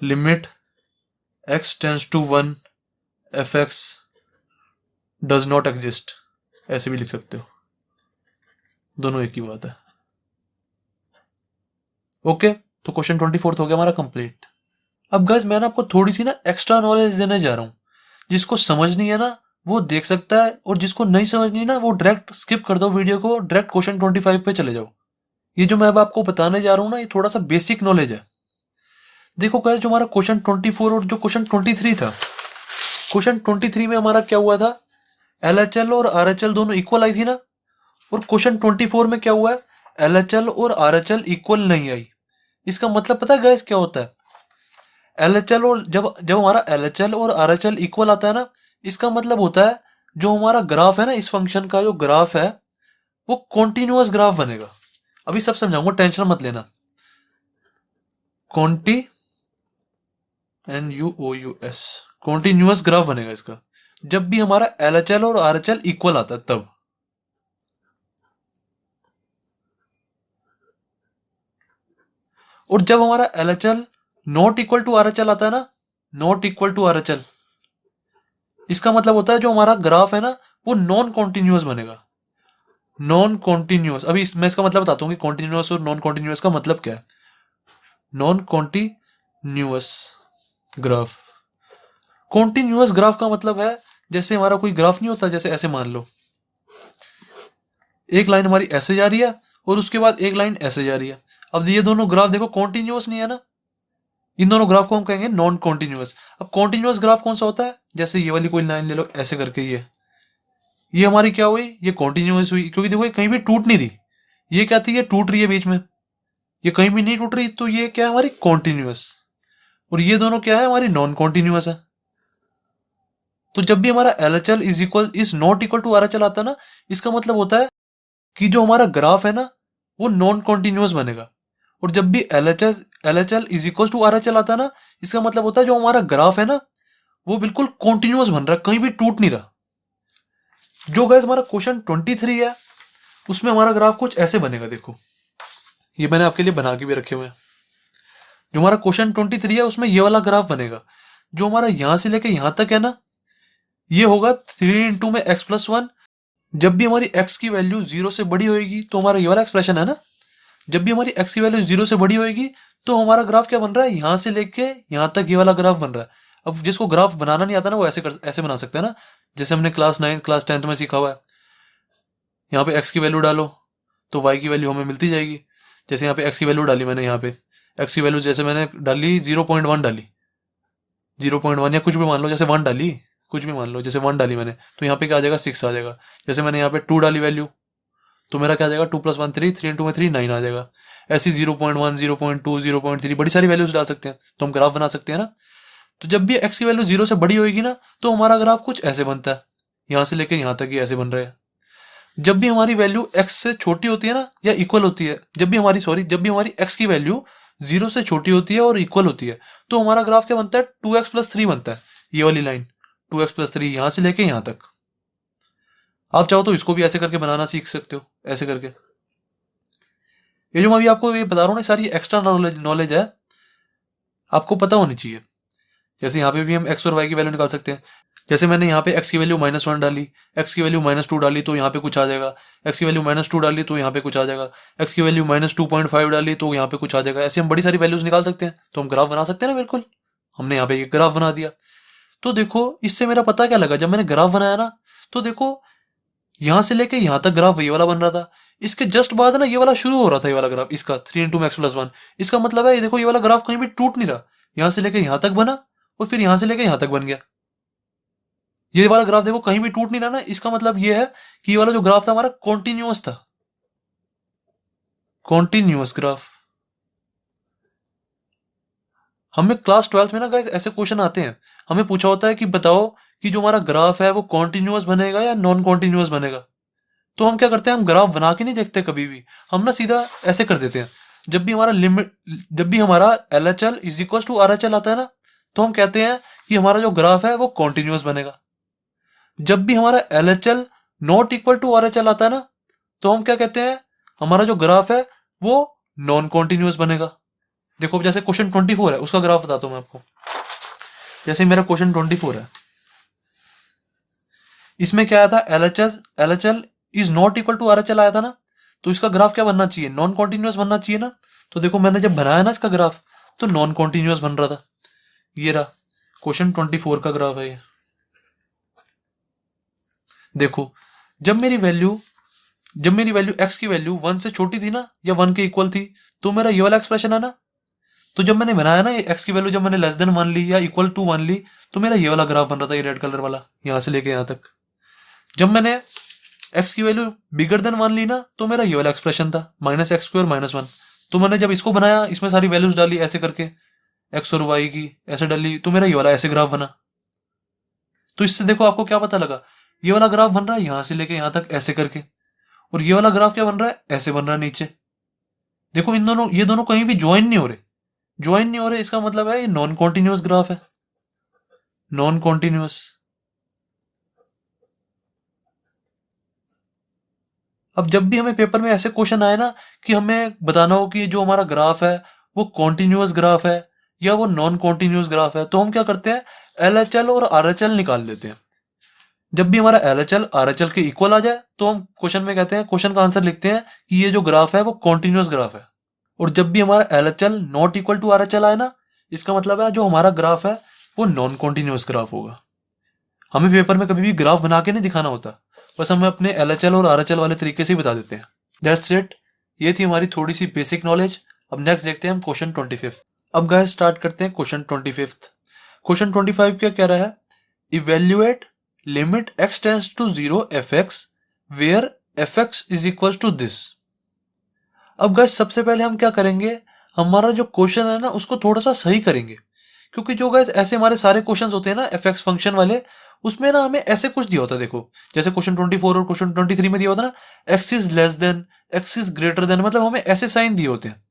limit x tends to 1 f(x) does not exist, ऐसे भी लिख सकते हो। दोनों एक ही बात है। ओके, तो क्वेश्चन 24 हो गया हमारा कंप्लीट। अब गाइस मैं ना आपको थोड़ी सी ना एक्स्ट्रा नॉलेज देने जा रहा हूँ। जिसको समझनी है ना वो देख सकता है, और जिसको नहीं समझनी ना वो डायरेक्ट स्किप कर दो वीडियो को, डायरेक्ट क्वेश्चन 25 पे चले जाओ। ये जो मैं अब आपको बताने जा रहा हूँ ना, ये थोड़ा सा बेसिक नॉलेज है। देखो गाइस, जो हमारा क्वेश्चन 24 और जो क्वेश्चन 23 था, क्वेश्चन 23 में हमारा क्या हुआ था? LHL और RHL दोनों इक्वल आई थी ना, और क्वेश्चन 24 में क्या हुआ है? LHL और RHL इक्वल नहीं आई। इसका मतलब पता है गाइस क्या होता है? LHL और जब जब हमारा LHL और RHL इक्वल आता है ना, इसका मतलब होता है जो हमारा ग्राफ है ना, इस फंक्शन का जो ग्राफ है वो कॉन्टिन्यूअस ग्राफ बनेगा। अभी सब समझाऊंगा, टेंशन मत लेना। NUOUS कॉन्टिन्यूअस ग्राफ बनेगा इसका, जब भी हमारा LHL और RHL इक्वल आता है तब। और जब हमारा LHL not equal to RHL आता है ना, नॉट इक्वल टू RHL, इसका मतलब होता है जो हमारा ग्राफ है ना वो नॉन कॉन्टिन्यूअस बनेगा। नॉन कॉन्टिन्यूअस, अभी मैं इसका मतलब बताता हूँ कि कॉन्टिन्यूअस और नॉन कॉन्टिन्यूअस का मतलब क्या है। Non continuous graph, continuous graph का मतलब है जैसे हमारा कोई ग्राफ नहीं होता, जैसे ऐसे मान लो एक लाइन हमारी ऐसे जा रही है और उसके बाद एक लाइन ऐसे जा रही है। अब ये दोनों ग्राफ देखो कॉन्टिन्यूअस नहीं है ना, इन दोनों ग्राफ को हम कहेंगे नॉन कॉन्टिन्यूअस। अब कॉन्टिन्यूअस ग्राफ कौन सा होता है? जैसे ये वाली कोई लाइन ले लो ऐसे करके, ये हमारी क्या हुई? ये कॉन्टिन्यूअस हुई, क्योंकि देखो ये कहीं भी टूट नहीं रही। ये क्या थी? ये टूट रही है बीच में, ये कहीं भी नहीं टूट रही, तो ये क्या है? हमारी कॉन्टिन्यूअस। और ये दोनों क्या है? हमारी नॉन कॉन्टिन्यूअस है। तो जब भी हमारा LHL is not equal to RHL आता है ना, इसका मतलब होता है कि जो हमारा ग्राफ है ना वो नॉन कॉन्टिन्यूअस बनेगा। और जब भी LHL is equal to RHL आता है ना, इसका मतलब होता है जो हमारा ग्राफ है ना वो बिल्कुल कॉन्टिन्यूअस बन रहा है, कहीं भी टूट नहीं रहा। जो गाइस हमारा क्वेश्चन 23 है उसमें हमारा ग्राफ कुछ ऐसे बनेगा। देखो ये मैंने आपके लिए बना के भी रखे हुए हैं। जो हमारा क्वेश्चन 23 है उसमें ये वाला ग्राफ बनेगा। जो हमारा यहां से लेके यहां तक है ना, ये होगा 3 इंटू में x+1। जब भी हमारी x की वैल्यू 0 से बड़ी होगी तो हमारा ये वाला एक्सप्रेशन है ना, जब भी हमारी x की वैल्यू 0 से बड़ी होगी तो हमारा ग्राफ क्या बन रहा है? यहां से लेके यहां तक ये वाला ग्राफ बन रहा है। अब जिसको ग्राफ बनाना नहीं आता ना वो ऐसे बना सकते हैं ना, जैसे हमने क्लास 9 क्लास 10 में सीखा हुआ है। यहाँ पे x की वैल्यू डालो तो y की वैल्यू हमें मिलती जाएगी। जैसे यहाँ पे x की वैल्यू डाली मैंने, यहाँ पे x की वैल्यू जैसे मैंने डाली 0.1 डाली, 0.1 या कुछ भी मान लो, जैसे 1 डाली, कुछ भी मान लो, जैसे 1 डाली मैंने, तो यहाँ पे क्या आ जाएगा? 6 आ जाएगा। जैसे मैंने यहाँ पे 2 डाली वैल्यू, तो मेरा क्या आ जाएगा? 2 + 1 3, 3 इंटू में 3 9 आ जाएगा। ऐसी 0.1 0.2 0.3 बड़ी सारी वैल्यूज डाल सकते हैं तो हम ग्राफ बना सकते हैं ना। तो जब भी x की वैल्यू 0 से बड़ी होगी ना तो हमारा ग्राफ कुछ ऐसे बनता है, यहां से लेके यहां तक ही ऐसे बन रहे हैं। जब भी हमारी वैल्यू x से छोटी होती है ना या इक्वल होती है, जब भी हमारी x की वैल्यू 0 से छोटी होती है और इक्वल होती है तो हमारा ग्राफ क्या बनता है? 2x+3 बनता है। ये वाली लाइन 2x+3 यहां से लेके यहां तक। आप चाहो तो इसको भी ऐसे करके बनाना सीख सकते हो, ऐसे करके। ये जो मैं अभी आपको ये बता रहा हूँ ना, सारी एक्स्ट्रा नॉलेज है, आपको पता होनी चाहिए। जैसे यहाँ पे भी हम x और y की वैल्यू निकाल सकते हैं। जैसे मैंने यहाँ पे x की वैल्यू -1 डाली, x की वैल्यू -2 डाली तो यहाँ पे कुछ आ जाएगा, x की वैल्यू -2 डाली तो यहाँ पे कुछ आ जाएगा, x की वैल्यू -2.5 डाली तो यहाँ पे कुछ आ जाएगा। ऐसे हम बड़ी सारी वैल्यूज निकाल सकते हैं, तो हम ग्राफ बना सकते हैं ना। बिल्कुल, हमने यहाँ पे एक ग्राफ बना दिया। तो देखो इससे मेरा पता क्या लगा, जब मैंने ग्राफ बनाया ना तो देखो यहां से लेके यहां तक ग्राफ ये वाला बन रहा था, इसके जस्ट बाद ना ये वाला शुरू हो रहा था, ये वाला ग्राफ इसका 3 × x+1। इसका मतलब है ये देखो, ये वाला ग्राफ कहीं भी टूट नहीं रहा, यहां से लेके यहां तक बना और फिर यहां से लेके यहां तक बन गया। ये वाला ग्राफ देखो कहीं भी टूट नहीं रहा ना, इसका मतलब ये है कि ये वाला जो ग्राफ था हमारा कॉन्टिन्यूअस था, कॉन्टिन्यूअस ग्राफ। हमें क्लास 12th में ना गाइस ऐसे क्वेश्चन आते हैं, हमें पूछा होता है कि बताओ कि जो हमारा ग्राफ है वो कॉन्टिन्यूअस बनेगा या नॉन कॉन्टिन्यूअस बनेगा। तो हम क्या करते हैं, हम ग्राफ बना के नहीं देखते कभी भी, हम ना सीधा ऐसे कर देते हैं। जब भी हमारा LHL is equal to RHL आता है ना, तो हम कहते हैं कि हमारा जो ग्राफ है वो कॉन्टिन्यूअस बनेगा। जब भी हमारा LHL not equal to RHL आता है ना, तो हम क्या कहते हैं, हमारा जो ग्राफ है वो नॉन कॉन्टिन्यूअस बनेगा। देखो अब जैसे क्वेश्चन 24 है, उसका ग्राफ बताता हूं मैं आपको। जैसे मेरा क्वेश्चन 24 है, इसमें क्या आया था, LHL is not equal to RHL आया था ना, तो इसका ग्राफ क्या बनना चाहिए, नॉन कॉन्टिन्यूअस बनना चाहिए ना। तो देखो मैंने जब बनाया ना इसका ग्राफ, तो नॉन कॉन्टिन्यूअस बन रहा था। ये रहा क्वेश्चन 24 का ग्राफ है ये। देखो जब मेरी वैल्यू x की वैल्यू 1 से छोटी थी ना, या 1 के इक्वल थी, तो मेरा ये वाला एक्सप्रेशन है ना। तो जब मैंने बनाया ना ये x की वैल्यू, जब मैंने लेस देन 1 ली या इक्वल टू 1 ली, तो मेरा ये वाला ग्राफ बन रहा था, ये रेड कलर वाला, यहां से लेके यहां तक। जब मैंने x की वैल्यू बिगर देन 1 ली ना, तो मेरा ये वाला एक्सप्रेशन था, -x² -1। तो मैंने जब इसको बनाया, इसमें सारी वैल्यूज डाली ऐसे करके, x और y की ऐसे डाली, तो मेरा ये वाला ऐसे ग्राफ बना। तो इससे देखो आपको क्या पता लगा, ये वाला ग्राफ बन रहा है यहां से लेके यहां तक ऐसे करके, और ये वाला ग्राफ क्या बन रहा है, ऐसे बन रहा है नीचे। देखो ये दोनों कहीं भी ज्वाइन नहीं हो रहे, इसका मतलब है ये नॉन कॉन्टिन्यूअस ग्राफ है, नॉन कॉन्टिन्यूअस। अब जब भी हमें पेपर में ऐसे क्वेश्चन आए ना कि हमें बताना हो कि जो हमारा ग्राफ है वो कॉन्टिन्यूअस ग्राफ है या वो नॉन कॉन्टिन्यूअस ग्राफ है, तो हम क्या करते हैं, LHL और RHL निकाल लेते हैं। जब भी हमारा LHL RHL के इक्वल आ जाए, तो हम क्वेश्चन में कहते हैं, क्वेश्चन का आंसर लिखते हैं कि ये जो ग्राफ है वो कॉन्टिन्यूअस ग्राफ है। और जब भी हमारा LHL not equal to RHL आए ना, इसका मतलब है जो हमारा ग्राफ है वो नॉन कॉन्टिन्यूअस ग्राफ होगा। हमें पेपर में कभी भी ग्राफ बना के नहीं दिखाना होता, बस हमें अपने LHL और RHL वाले तरीके से ही बता देते हैं। That's it. ये थी हमारी थोड़ी सी बेसिक नॉलेज। अब नेक्स्ट देखते हैं हम क्वेश्चन 25। अब गाइस स्टार्ट करते हैं क्वेश्चन 25। क्वेश्चन 25 क्या कह रहा है, evaluate limit x tends to 0 fx where fx is equal to this. अब गाइस सबसे पहले हम क्या करेंगे, हमारा जो क्वेश्चन है ना उसको थोड़ा सा सही करेंगे, क्योंकि जो गाइस ऐसे हमारे सारे क्वेश्चंस होते हैं ना fx फंक्शन वाले, उसमें ना हमें ऐसे कुछ दिया होता है। देखो जैसे क्वेश्चन 24 और क्वेश्चन 23 में दिया होता है ना, x is less then, x is greater then, मतलब हमें ऐसे साइन दिए होते हैं।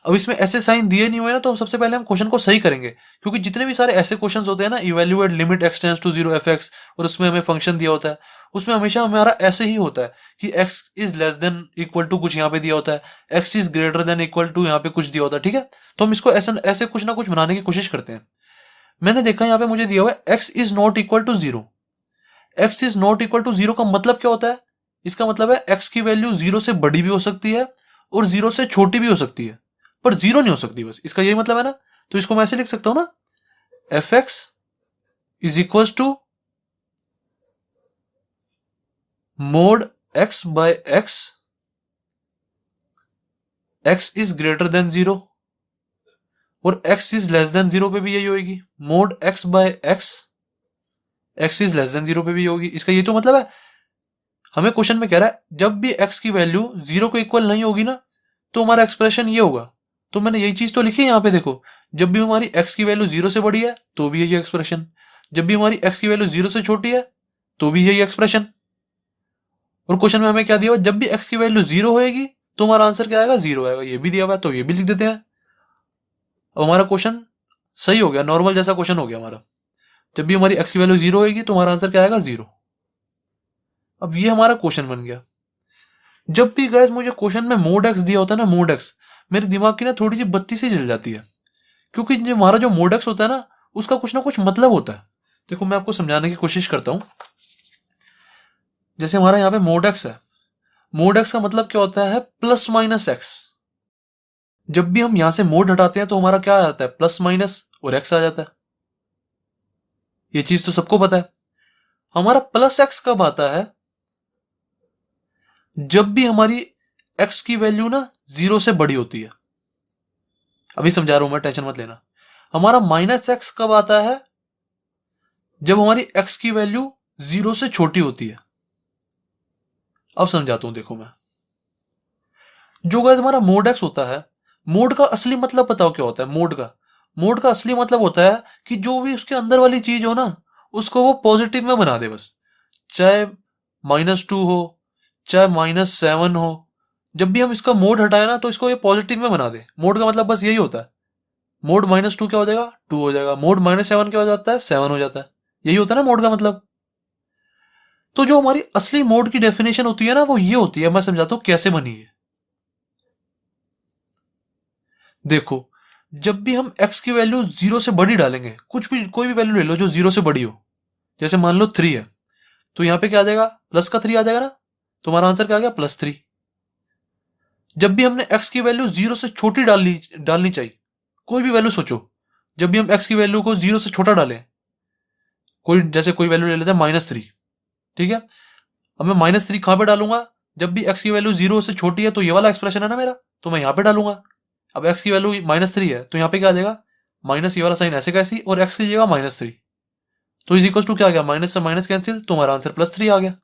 अब इसमें ऐसे साइन दिए नहीं हुए ना, तो हम सबसे पहले हम क्वेश्चन को सही करेंगे, क्योंकि जितने भी सारे ऐसे क्वेश्चंस होते हैं ना, evaluate limit x tends to 0 fx, और उसमें हमें फंक्शन दिया होता है, उसमें हमेशा हमारा ऐसे ही होता है कि x is less than equal to कुछ यहाँ पे दिया होता है, x is greater than equal to यहाँ पे कुछ दिया होता है। ठीक है, तो हम इसको ऐसे ऐसे कुछ ना कुछ बनाने की कोशिश करते हैं। मैंने देखा यहाँ पे मुझे दिया हुआ है x is not equal to 0। x is not equal to 0 का मतलब क्या होता है, इसका मतलब है x की वैल्यू 0 से बड़ी भी हो सकती है और 0 से छोटी भी हो सकती है, पर 0 नहीं हो सकती, बस इसका यही मतलब है ना। तो इसको मैं ऐसे लिख सकता हूं ना, fx is equal to mod x by x, x is greater than 0, और x इज लेस देन 0 पे भी यही होगी, mod x by x, x is less than 0 पे भी होगी। इसका ये तो मतलब है, हमें क्वेश्चन में कह रहा है जब भी x की वैल्यू 0 को इक्वल नहीं होगी ना, तो हमारा एक्सप्रेशन ये होगा। तो मैंने यही चीज तो लिखी है यहाँ पे, देखो जब भी हमारी x की वैल्यू 0 से बड़ी है तो भी यही एक्सप्रेशन, जब भी हमारी x की वैल्यू 0 से छोटी है तो भी यही एक्सप्रेशन। और क्वेश्चन में हमें क्या दिया हुआ, जब भी x की वैल्यू 0 होएगी तो हमारा आंसर क्या आएगा, 0 आएगा। ये भी दिया हुआ है तो ये भी लिख देते हैं। अब हमारा क्वेश्चन सही हो गया, नॉर्मल जैसा क्वेश्चन हो गया हमारा। जब भी हमारी x की वैल्यू 0 होगी तो हमारा आंसर क्या आएगा, 0। अब ये हमारा क्वेश्चन बन गया। जब भी गैस मुझे क्वेश्चन में मोड x दिया होता है ना, मोड x, मेरे दिमाग की ना थोड़ी सी बत्ती सी जल जाती है, क्योंकि जो हमारा जो मोड x होता है ना, उसका कुछ ना कुछ मतलब होता है। देखो मैं आपको समझाने की कोशिश करता हूं। जैसे हमारा यहाँ पे मोड x है, मोड x का मतलब क्या होता है, प्लस माइनस x। जब भी हम यहां से मोड हटाते हैं तो हमारा क्या आ जाता है, प्लस माइनस और x आ जाता है। ये चीज तो सबको पता है। हमारा प्लस x कब आता है, जब भी हमारी एक्स की वैल्यू ना 0 से बड़ी होती है, अभी समझा रहा हूं मैं, टेंशन मत लेना। हमारा माइनस एक्स कब आता है? जब हमारी एक्स की वैल्यू 0 से छोटी होती है। अब समझाता हूं, देखो मैं, जो गाइस हमारा मोड एक्स होता है, मोड का असली मतलब बताओ क्या होता है? मोड का असली मतलब होता है कि जो भी उसके अंदर वाली चीज हो ना, उसको वो पॉजिटिव में बना दे बस। चाहे -2 हो, चाहे -7 हो, जब भी हम इसका मोड हटाए ना तो इसको ये पॉजिटिव में बना दे। मोड का मतलब बस यही होता है। मोड -2 क्या हो जाएगा? 2 हो जाएगा। मोड -7 क्या हो जाता है? 7 हो जाता है। यही होता है ना मोड का मतलब। तो जो हमारी असली मोड की डेफिनेशन होती है ना, वो ये होती है। मैं समझाता हूं कैसे बनी है। देखो, जब भी हम x की वैल्यू 0 से बड़ी डालेंगे, कुछ भी कोई भी वैल्यू ले लो जो 0 से बड़ी हो, जैसे मान लो 3 है, तो यहां पे क्या आ जाएगा? प्लस का 3 आ जाएगा ना। तुम्हारा आंसर क्या आ गया? +3। जब भी हमने x की वैल्यू 0 से छोटी डालनी चाहिए, कोई भी वैल्यू सोचो। जब भी हम x की वैल्यू को 0 से छोटा डालें, जैसे कोई वैल्यू ले लेते हैं -3, ठीक है। अब मैं -3 कहां पे डालूंगा? जब भी x की वैल्यू 0 से छोटी है तो ये वाला एक्सप्रेशन है ना मेरा, तो मैं यहां पे डालूंगा। अब x की वैल्यू -3 है तो यहां पे क्या आ जाएगा? माइनस, ये वाला साइन ऐसे कैसी, और x की जगह -3, तो इज इक्वल टू क्या आ गया? माइनस से माइनस कैंसिल, तुम्हारा आंसर +3 आ गया।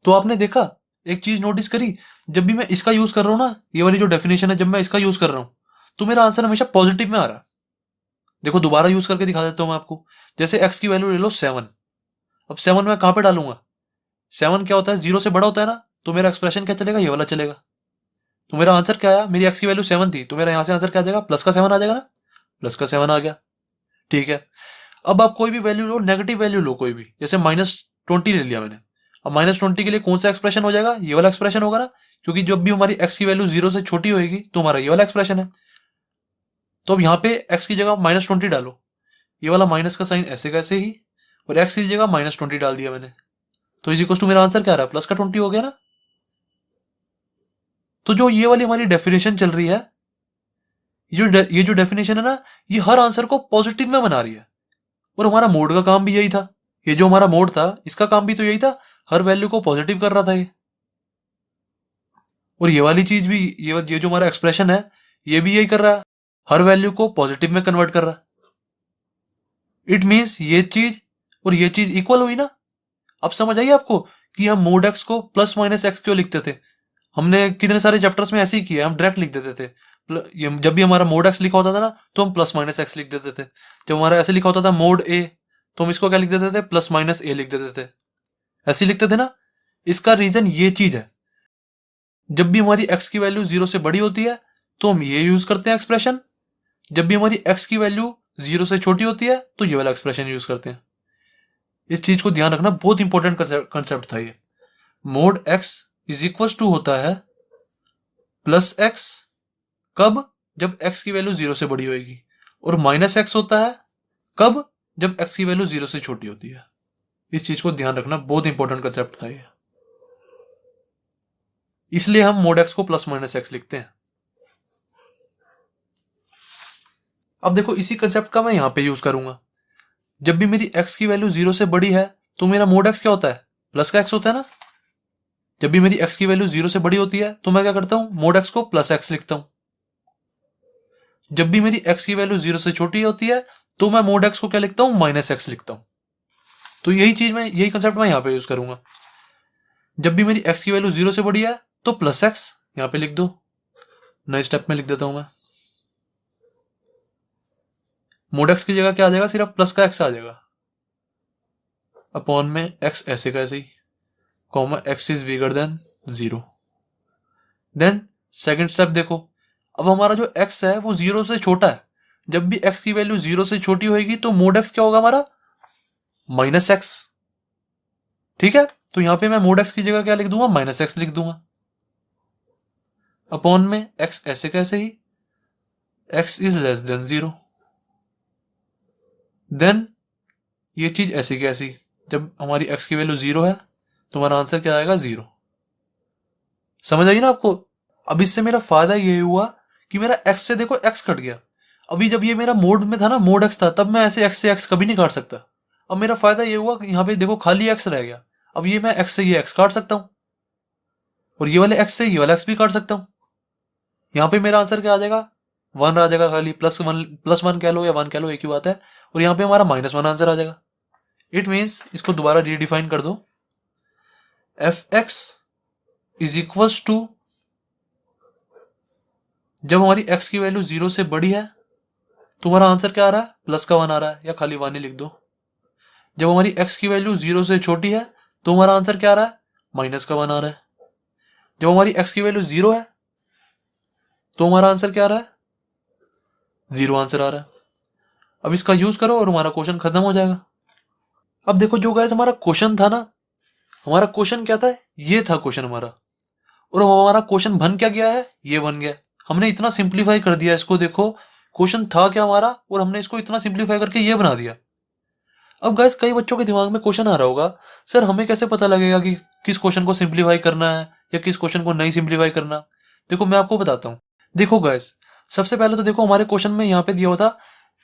तो आपने देखा, एक चीज नोटिस करी, जब भी मैं इसका यूज कर रहा हूं ना, ये वाली जो डेफिनेशन है, जब मैं इसका यूज कर रहा हूं तो मेरा आंसर हमेशा पॉजिटिव में आ रहा है। देखो दोबारा यूज करके दिखा देता हूं मैं आपको। जैसे x की वैल्यू ले लो 7। अब 7 मैं कहां पे डालूंगा? 7 क्या होता है? 0 से बड़ा होता है ना, तो मेरा एक्सप्रेशन क्या चलेगा? ये वाला चलेगा। तो मेरा आंसर क्या आया? मेरी x की वैल्यू 7 थी, तो मेरा यहां से आंसर क्या आ जाएगा? प्लस का 7 आ जाएगा ना। प्लस का 7 आ गया, ठीक है। अब आप कोई भी वैल्यू लो, नेगेटिव वैल्यू लो कोई भी, जैसे -20 ले लिया मैंने। अब -20 के लिए कौन सा एक्सप्रेशन हो जाएगा? ये वाला एक्सप्रेशन होगा ना, क्योंकि जब भी हमारी x की वैल्यू 0 से छोटी होगी तो हमारा ये वाला एक्सप्रेशन है। तो अब यहाँ पे x की जगह -20 डालो, ये वाला माइनस का साइन ऐसे कैसे ही, और x की जगह -20 डाल दिया मैंने, तो इज इक्वल टू मेरा आंसर क्या आ रहा है? प्लस का 20 हो गया ना। तो जो ये वाली हमारी डेफिनेशन चल रही है, ये जो डेफिनेशन है ना, ये हर आंसर को पॉजिटिव में बना रही है। और हमारा मोड का काम भी यही था। ये जो हमारा मोड था, इसका काम भी तो यही था, हर वैल्यू को पॉजिटिव कर रहा था ये। और ये वाली चीज भी, ये जो हमारा एक्सप्रेशन है, ये भी यही कर रहा है, हर वैल्यू को पॉजिटिव में कन्वर्ट कर रहा है। इट मीन्स ये चीज और ये चीज इक्वल हुई ना। अब समझ आई आपको कि हम मोड एक्स को प्लस माइनस एक्स क्यों लिखते थे? हमने कितने सारे चैप्टर्स में ऐसे ही किया, हम डायरेक्ट लिख देते थे। जब भी हमारा मोड एक्स लिखा होता था ना, तो हम प्लस माइनस एक्स लिख देते थे। जब हमारा ऐसे लिखा होता था मोड ए, तो हम इसको क्या लिख देते थे? प्लस माइनस ए लिख देते थे। ऐसे ही लिखते थे ना। इसका रीजन ये चीज है, जब भी हमारी एक्स की वैल्यू 0 से बड़ी होती है तो हम ये यूज करते हैं एक्सप्रेशन। जब भी हमारी एक्स की वैल्यू 0 से छोटी होती है तो ये वाला एक्सप्रेशन यूज करते हैं। इस चीज को ध्यान रखना, बहुत इंपॉर्टेंट कंसेप्ट था ये। Mod x is equal to होता है प्लस एक्स, कब? जब एक्स की वैल्यू 0 से बड़ी होगी। और माइनस एक्स होता है कब? जब एक्स की वैल्यू 0 से छोटी होती है। इस चीज को ध्यान रखना, बहुत इंपॉर्टेंट कंसेप्ट था ये। इसलिए हम मोड एक्स को प्लस माइनस एक्स लिखते हैं। अब देखो, इसी कंसेप्ट का मैं यहां पे यूज करूंगा। जब भी मेरी एक्स की वैल्यू 0 से बड़ी है तो मेरा मोड एक्स क्या होता है? प्लस का एक्स होता है ना। जब भी मेरी एक्स की वैल्यू 0 से बड़ी होती है तो मैं क्या करता हूं? मोड एक्स को प्लस एक्स लिखता हूं। जब भी मेरी एक्स की वैल्यू 0 से छोटी होती है तो मैं मोड एक्स को क्या लिखता हूं? माइनस एक्स लिखता हूं। तो यही कंसेप्ट मैं यहां पे यूज करूंगा। जब भी मेरी एक्स की वैल्यू 0 से बड़ी है तो प्लस एक्स यहां पे लिख दो। नए स्टेप में लिख देता हूं मैं। मोड एक्स की जगह क्या आ जाएगा? सिर्फ प्लस का एक्स आ जाएगा, अपॉन में एक्स ऐसे का ऐसे ही, comma X is bigger than 0। Then second step देखो, अब हमारा जो एक्स है वो 0 से छोटा है। जब भी एक्स की वैल्यू 0 से छोटी होगी तो मोड एक्स क्या होगा हमारा? Minus x. ठीक है, तो यहां पे मैं मोड एक्स की जगह क्या लिख दूंगा? माइनस एक्स लिख दूंगा, अपॉन में एक्स ऐसे कैसे ही, X is less than 0। Then ये चीज ऐसी कैसी, जब हमारी एक्स की वैल्यू 0 है तो हमारा आंसर क्या आएगा? 0। समझ आई ना आपको? अब इससे मेरा फायदा ये हुआ कि मेरा एक्स से देखो एक्स कट गया। अभी जब ये मेरा मोड में था ना, मोड एक्स था, तब मैं ऐसे एक्स से एक्स कभी नहीं काट सकता। अब मेरा फायदा ये हुआ कि यहाँ पे देखो खाली एक्स रह गया। अब ये मैं एक्स से ये एक्स काट सकता हूँ। और ये वाले एक्स से ये वाला एक्स भी काट सकता हूं। यहाँ पे मेरा आंसर क्या आ जाएगा, 1 आ जाएगा, खाली प्लस वन कह लो या 1 कह लो, एक ही बात है। और यहाँ पे हमारा -1 आंसर आ जाएगा। इट मीन्स इसको दोबारा रीडिफाइन कर दो, f x is equals to, जब हमारी एक्स की वैल्यू 0 से बड़ी है तुम्हारा आंसर क्या आ रहा है, +1 आ रहा है, या खाली 1 ही लिख दो। जब हमारी एक्स की वैल्यू 0 से छोटी है तो हमारा आंसर क्या आ रहा है, -1 आ रहा है। जब हमारी एक्स की वैल्यू 0 है तो हमारा आंसर क्या आ रहा है, 0 आंसर आ रहा है। अब इसका यूज करो और हमारा क्वेश्चन खत्म हो जाएगा। अब देखो जो गाइस हमारा क्वेश्चन था ना, हमारा क्वेश्चन क्या था, ये था क्वेश्चन हमारा, और हमारा क्वेश्चन बन क्या गया है, ये बन गया। हमने इतना सिंप्लीफाई कर दिया इसको, देखो क्वेश्चन था क्या हमारा और हमने इसको इतना सिंप्लीफाई करके ये बना दिया। अब गाइस कई बच्चों के दिमाग में क्वेश्चन आ रहा होगा, सर हमें कैसे पता लगेगा कि किस क्वेश्चन को सिंप्लीफाई करना है या किस क्वेश्चन को नहीं सिंप्लीफाई करना। देखो मैं आपको बताता हूं। देखो गाइस सबसे पहले तो देखो हमारे क्वेश्चन में यहाँ पे दिया हुआ था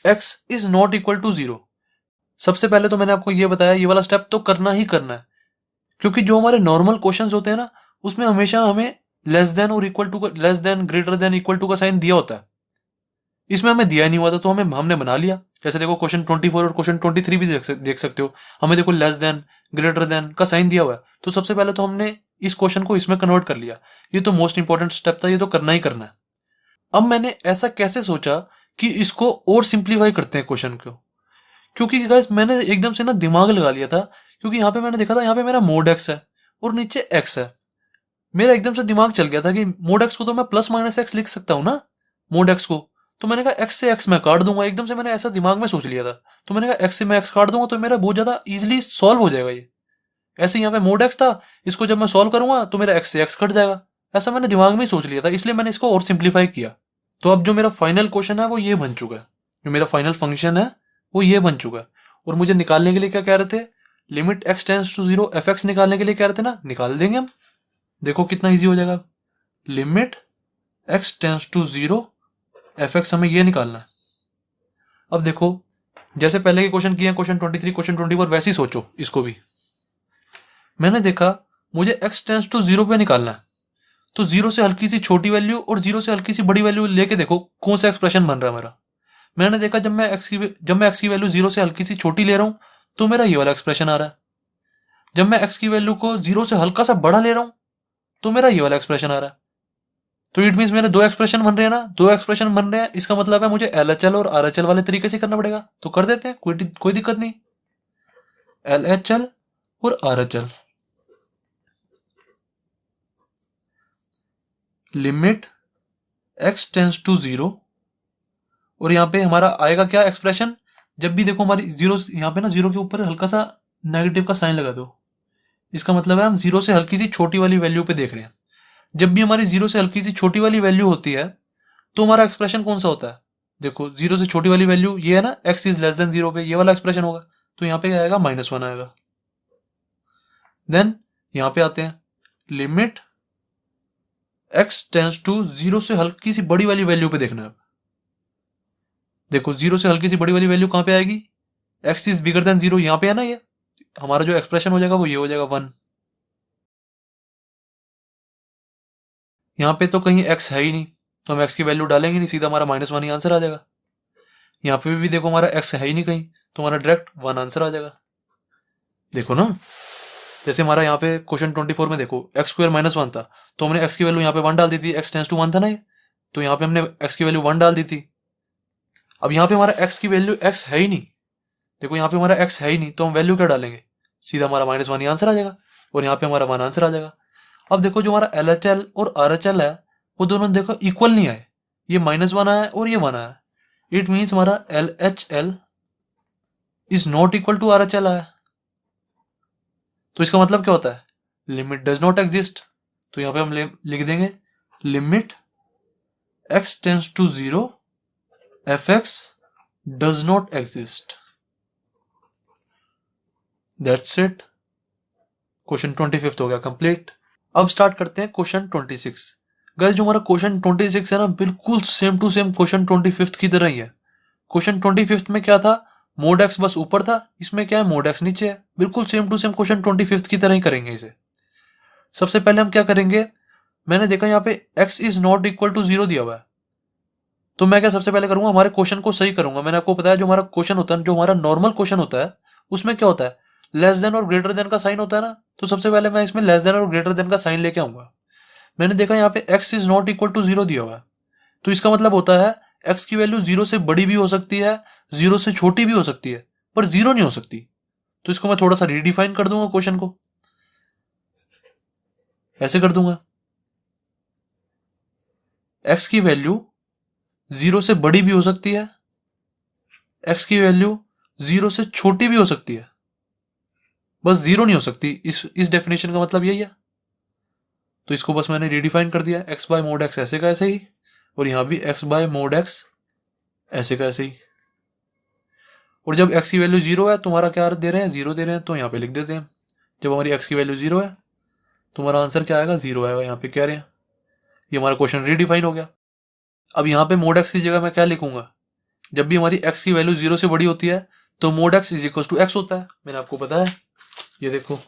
x is not equal to 0। सबसे पहले तो मैंने आपको ये बताया, ये वाला स्टेप तो करना ही करना है, क्योंकि जो हमारे नॉर्मल क्वेश्चंस होते हैं ना उसमें हमेशा हमें लेस देन और equal to, less than, greater than, equal to का साइन दिया होता है। इसमें हमें दिया नहीं हुआ था तो हमने बना लिया। जैसे देखो क्वेश्चन 24 और क्वेश्चन 23 भी देख सकते हो, हमें देखो लेस देन, ग्रेटर देन का साइन दिया हुआ है। तो सबसे पहले तो हमने इस क्वेश्चन को इसमें कन्वर्ट कर लिया। ये तो मोस्ट इंपॉर्टेंट स्टेप था, ये तो करना ही करना है। अब मैंने ऐसा कैसे सोचा कि इसको और सिंप्लीफाई करते हैं क्वेश्चन को, क्योंकि गाइस मैंने एकदम से ना दिमाग लगा लिया था, क्योंकि यहाँ पे मैंने देखा था यहाँ पे मेरा मोड एक्स है और नीचे एक्स है। मेरा एकदम से दिमाग चल गया था कि मोड एक्स को तो मैं +-x लिख सकता हूँ ना, मोड एक्स को। तो मैंने कहा एक्स से एक्स मैं काट दूंगा, एकदम से मैंने ऐसा दिमाग में सोच लिया था। तो मैंने कहा एक्स से मैं एक्स काट दूंगा तो मेरा बहुत ज्यादा इजिली सॉल्व हो जाएगा ये। ऐसे यहाँ पे मोड एक्स था, इसको जब मैं सॉल्व करूंगा तो मेरा एक्स से एक्स कट जाएगा। ऐसा मैंने दिमाग में ही सोच लिया था, इसलिए मैंने इसको और सिंप्लीफाई किया। तो अब जो मेरा फाइनल क्वेश्चन है वो ये बन चुका है, जो मेरा फाइनल फंक्शन है वो ये बन चुका है। और मुझे निकालने के लिए क्या कह रहे थे, limit x tends to 0 fx निकालने के लिए कह रहे थे ना, निकाल देंगे हम। देखो कितना इजी हो जाएगा, limit x tends to 0 fx हमें ये निकालना है। अब देखो जैसे पहले के क्वेश्चन किए, क्वेश्चन 23, क्वेश्चन 24, वैसे ही सोचो इसको भी। मैंने देखा मुझे x टेंड्स टू 0 पे निकालना है, तो 0 से हल्की सी छोटी वैल्यू और 0 से हल्की सी बड़ी वैल्यू लेके देखो कौन सा एक्सप्रेशन बन रहा है मेरा। मैंने देखा जब मैं x की वैल्यू 0 से हल्की सी छोटी ले रहा हूं तो मेरा ये वाला एक्सप्रेशन आ रहा है। जब मैं x की वैल्यू को 0 से हल्का सा बड़ा ले रहा हूं तो मेरा ये वाला एक्सप्रेशन आ रहा है। तो इट मीन्स मेरे दो एक्सप्रेशन बन रहे हैं ना, दो एक्सप्रेशन बन रहे हैं, इसका मतलब है मुझे LHL और RHL वाले तरीके से करना पड़ेगा। तो कर देते हैं, कोई दिक्कत नहीं। LHL और RHL, limit x tends to 0, और यहाँ पे हमारा आएगा क्या एक्सप्रेशन, जब भी देखो हमारी 0 यहाँ पे ना 0 के ऊपर हल्का सा नेगेटिव का साइन लगा दो, इसका मतलब है हम 0 से हल्की सी छोटी वाली वैल्यू पे देख रहे हैं। जब भी हमारी 0 से हल्की सी छोटी वाली वैल्यू होती है तो हमारा एक्सप्रेशन कौन सा होता है, देखो 0 से छोटी वाली वैल्यू ये है ना, x इज लेस देन 0 पे ये वाला एक्सप्रेशन होगा। तो यहाँ पे क्या आएगा, -1 आएगा। देन यहाँ पे आते हैं, लिमिट x टेंड्स टू 0 से हल्की सी बड़ी वाली वैल्यू पे देखना है। देखो 0 से हल्की सी बड़ी वाली वैल्यू कहां पे आएगी, x इज बिगर देन 0, यहां पे है ना, ये हमारा जो एक्सप्रेशन हो जाएगा वो ये हो जाएगा 1। यहां पे तो कहीं x है ही नहीं तो हम x की वैल्यू डालेंगे नहीं, सीधा हमारा -1 ही आंसर आ जाएगा। यहां पे भी देखो हमारा x है ही नहीं कहीं तो हमारा डायरेक्ट 1 आंसर आ जाएगा। देखो ना, जैसे हमारा यहाँ पे क्वेश्चन 24 में देखो x² -1 था तो हमने x की वैल्यू यहाँ पे 1 डाल दी थी, x टेंड्स टू 1 था ना ये, तो यहाँ पे हमने x की वैल्यू 1 डाल दी थी। अब यहाँ पे हमारा x की वैल्यू x है ही नहीं, देखो यहाँ पे हमारा x है ही नहीं तो हम वैल्यू क्या डालेंगे, सीधा हमारा -1 ही आंसर आ जाएगा और यहाँ पे हमारा 1 आंसर आ जाएगा। अब देखो जो हमारा LHL और RHL है वो दोनों देखो इक्वल नहीं आए, ये -1 आया और ये 1 आया। इट मीन्स हमारा LHL is not equal to RHL आया। तो इसका मतलब क्या होता है, लिमिट डज नॉट एग्जिस्ट। तो यहाँ पे हम लिख देंगे limit x tends to 0 fx does not exist. That's it, question 25 हो गया कंप्लीट। अब स्टार्ट करते हैं क्वेश्चन 26। गाइस जो हमारा क्वेश्चन 26 है ना, बिल्कुल सेम टू सेम क्वेश्चन 25 की तरह ही है। क्वेश्चन 25 में क्या था, मोड एक्स बस ऊपर था, इसमें क्या है मोड एक्स नीचे है। बिल्कुल सेम टू सेम क्वेश्चन 25 की तरह ही करेंगे इसे। सबसे पहले हम क्या करेंगे, मैंने देखा यहाँ पे x is not equal to 0 दिया हुआ है, तो मैं क्या सबसे पहले करूंगा, हमारे क्वेश्चन को सही करूंगा। मैंने आपको बताया जो हमारा क्वेश्चन होता है, जो हमारा नॉर्मल क्वेश्चन होता है, उसमें क्या होता है, लेस देन और ग्रेटर देन का साइन होता है ना। तो सबसे पहले मैं इसमें लेस देन और ग्रेटर देन का साइन लेके आऊंगा। मैंने देखा यहाँ पे x is not equal to 0 दिया हुआ है, तो इसका मतलब होता है x की वैल्यू 0 से बड़ी भी हो सकती है, 0 से छोटी भी हो सकती है, पर 0 नहीं हो सकती। तो इसको मैं थोड़ा सा रीडिफाइन कर दूंगा, क्वेश्चन को ऐसे कर दूंगा, x की वैल्यू 0 से बड़ी भी हो सकती है, x की वैल्यू 0 से छोटी भी हो सकती है, बस 0 नहीं हो सकती। इस डेफिनेशन का मतलब यही है। तो इसको बस मैंने रीडिफाइन कर दिया, x बाय मोड x ऐसे का ऐसे ही, और यहां भी x बाय मोड x ऐसे का ऐसे ही। और जब x की वैल्यू 0 है, तुम्हारा क्या दे रहे हैं, 0 दे रहे हैं, तो यहाँ पे लिख देते हैं। जब हमारी x की वैल्यू 0 है, तुम्हारा आंसर क्या आएगा, 0 आएगा, यहाँ पे कह रहे हैं। ये हमारा क्वेश्चन रीडिफाइन हो गया। अब यहाँ पे मोड x की जगह मैं क्या लिखूंगा, जब भी हमारी x की वैल्यू 0 से बड़ी होती है तो mod x is equal to x होता है। मैंने आपको बताया, ये देखो,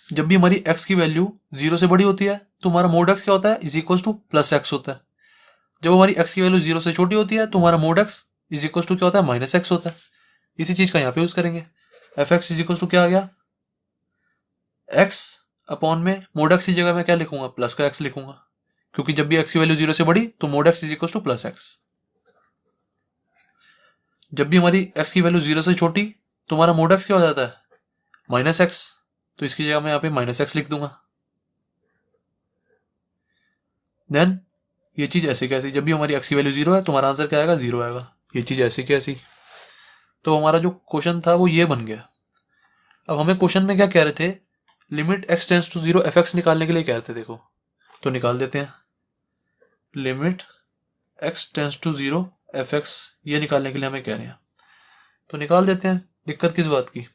जब भी हमारी x की वैल्यू 0 से बड़ी होती है तो हमारा मोड x क्या होता है, is equal two plus x होता है। जब हमारी x की वैल्यू 0 से छोटी होती है तो हमारा mod x is equal to क्या होता है, माइनस x होता है। इसी चीज का यहाँ पे यूज करेंगे। F x is equal to क्या आ गया, x अपॉन में मोड x की जगह मैं क्या लिखूंगा, प्लस का x लिखूंगा, क्योंकि जब भी x की वैल्यू 0 से बड़ी तो mod x is equal two plus x। जब भी हमारी x की वैल्यू 0 से छोटी तो हमारा मोड x क्या हो जाता है, माइनस x। तो इसकी जगह मैं यहाँ पे माइनस x लिख दूंगा। देन ये चीज ऐसे कैसी, जब भी हमारी x की वैल्यू 0 है तो हमारा आंसर क्या आएगा, 0 आएगा। ये चीज ऐसी कैसी, तो हमारा जो क्वेश्चन था वो ये बन गया। अब हमें क्वेश्चन में क्या कह रहे थे, limit x tends to 0 f x निकालने के लिए कह रहे थे। देखो तो निकाल देते हैं, limit x tends to 0 f x, ये निकालने के लिए हमें कह रहे हैं, तो निकाल देते हैं। दिक्कत किस बात की,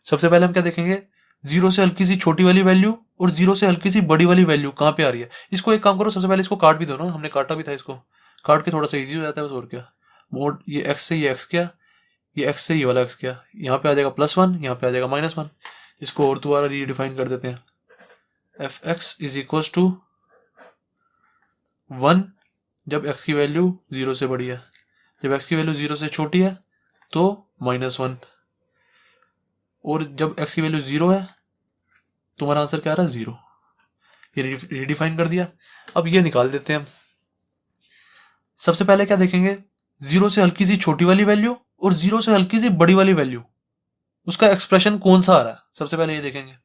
सबसे पहले हम क्या देखेंगे, 0 से हल्की सी छोटी वाली वैल्यू और 0 से हल्की सी बड़ी वाली वैल्यू कहाँ पे आ रही है। इसको एक काम करो, सबसे पहले इसको काट भी दो ना, हमने काटा भी था, इसको काट के थोड़ा सा इजी हो जाता है बस, और क्या। मोड ये x से ये x क्या, ये x से ये वाला x क्या, यहाँ पे आ जाएगा +1, यहाँ पे आ जाएगा -1। इसको और दोबारा रीडिफाइन कर देते हैं, f x is equal to 1 जब x की वैल्यू 0 से बड़ी है, जब x की वैल्यू 0 से छोटी है तो -1, और जब x की वैल्यू 0 है तुम्हारा आंसर क्या आ रहा है, 0। ये रीडिफाइन कर दिया। अब ये निकाल देते हैं। सबसे पहले क्या देखेंगे, 0 से हल्की सी छोटी वाली वैल्यू और 0 से हल्की सी बड़ी वाली वैल्यू, उसका एक्सप्रेशन कौन सा आ रहा है, सबसे पहले ये देखेंगे।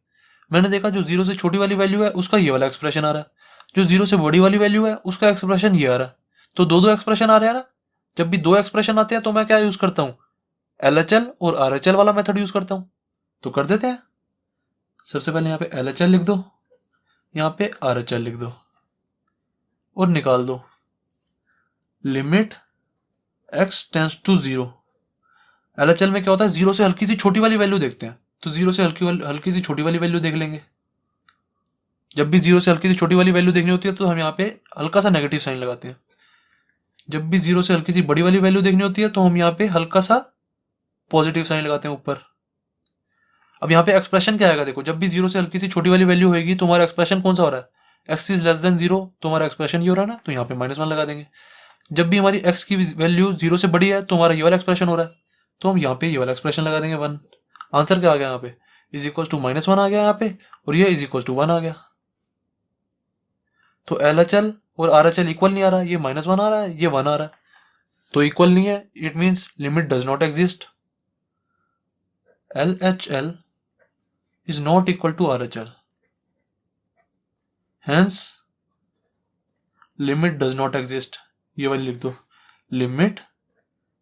मैंने देखा जो 0 से छोटी वाली वैल्यू है उसका ये वाला एक्सप्रेशन आ रहा है, जो 0 से बड़ी वाली वैल्यू है उसका एक्सप्रेशन ये आ रहा है। तो दो दो एक्सप्रेशन आ रहे हैं ना। जब भी दो एक्सप्रेशन आते हैं तो मैं क्या यूज करता हूं, LHL और RHL वाला मेथड यूज करता हूं। तो कर देते हैं। सबसे पहले यहाँ पे LHL लिख दो, यहाँ पे RHL लिख दो और निकाल दो। Limit x tends to 0, LHL में क्या होता है, 0 से हल्की सी छोटी वाली वैल्यू देखते हैं, तो 0 से हल्की सी छोटी वाली वैल्यू देख लेंगे। जब भी 0 से हल्की सी छोटी वाली वैल्यू देखनी होती है तो हम यहाँ पे हल्का सा नेगेटिव साइन लगाते हैं। जब भी 0 से हल्की सी बड़ी वाली वैल्यू देखनी होती है तो हम यहाँ पे हल्का सा पॉजिटिव साइन लगाते हैं ऊपर। अब यहाँ पे एक्सप्रेशन क्या आएगा, देखो जब भी 0 से हल्की सी छोटी वाली वैल्यू होगी तो हमारा एक्सप्रेशन कौन सा हो रहा है, x इज लेस देन 0, तो हमारा एक्सप्रेशन ये हो रहा है ना, तो यहाँ पे -1 लगा देंगे। जब भी हमारी x की वैल्यू 0 से बड़ी है तो हमारा ये वाला एक्सप्रेशन हो रहा है, तो हम यहाँ पे ये वाला एक्सप्रेशन लगा देंगे 1। आंसर क्या आ गया यहाँ पे, इज इक्वल टू -1 आ गया यहाँ पे, और ये इज इक्वल टू 1 आ गया। तो LHL और RHL इक्वल नहीं आ रहा, ये -1 आ रहा है, ये 1 आ रहा है, तो इक्वल नहीं है। It means limit does not exist. LHL is not equal to RHL. Hence, limit does not exist. ये वाली लिख दो, limit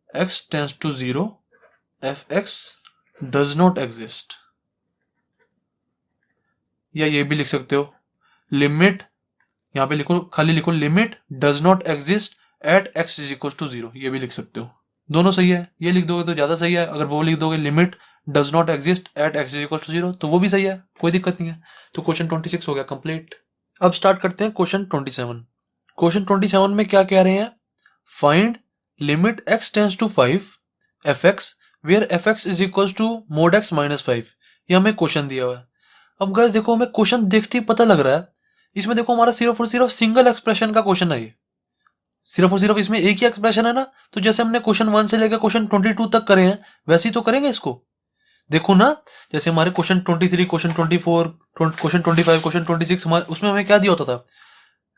x tends to 0, fx does not exist. या ये भी लिख सकते हो, लिमिट यहाँ पे लिखो, खाली लिखो limit does not exist at x is equal to 0, ये भी लिख सकते हो। दोनों सही है, ये लिख दोगे तो ज्यादा सही है। अगर वो लिख दोगे limit does not exist at x is equal to 0 तो वो भी सही है, कोई दिक्कत नहीं है। तो क्वेश्चन 26 हो गया कंप्लीट। अब स्टार्ट करते हैं क्वेश्चन 27। क्वेश्चन 27 में क्या कह रहे हैं, find limit x tends to 5 fx where fx is equal to mod x -5। ये हमें क्वेश्चन दिया हुआ है। अब गाइस देखो, हमें क्वेश्चन देखते ही पता लग रहा है इसमें देखो हमारा सिर्फ और सिर्फ सिंगल एक्सप्रेशन का क्वेश्चन है ये, सिर्फ और सिर्फ इसमें एक ही एक्सप्रेशन है ना। तो जैसे हमने क्वेश्चन 1 से लेकर क्वेश्चन 22 तक करे हैं वैसे ही तो करेंगे इसको। देखो ना, जैसे हमारे क्वेश्चन 23, क्वेश्चन 24, क्वेश्चन 25, क्वेश्चन 26 हमारे उसमें हमें क्या दिया होता था,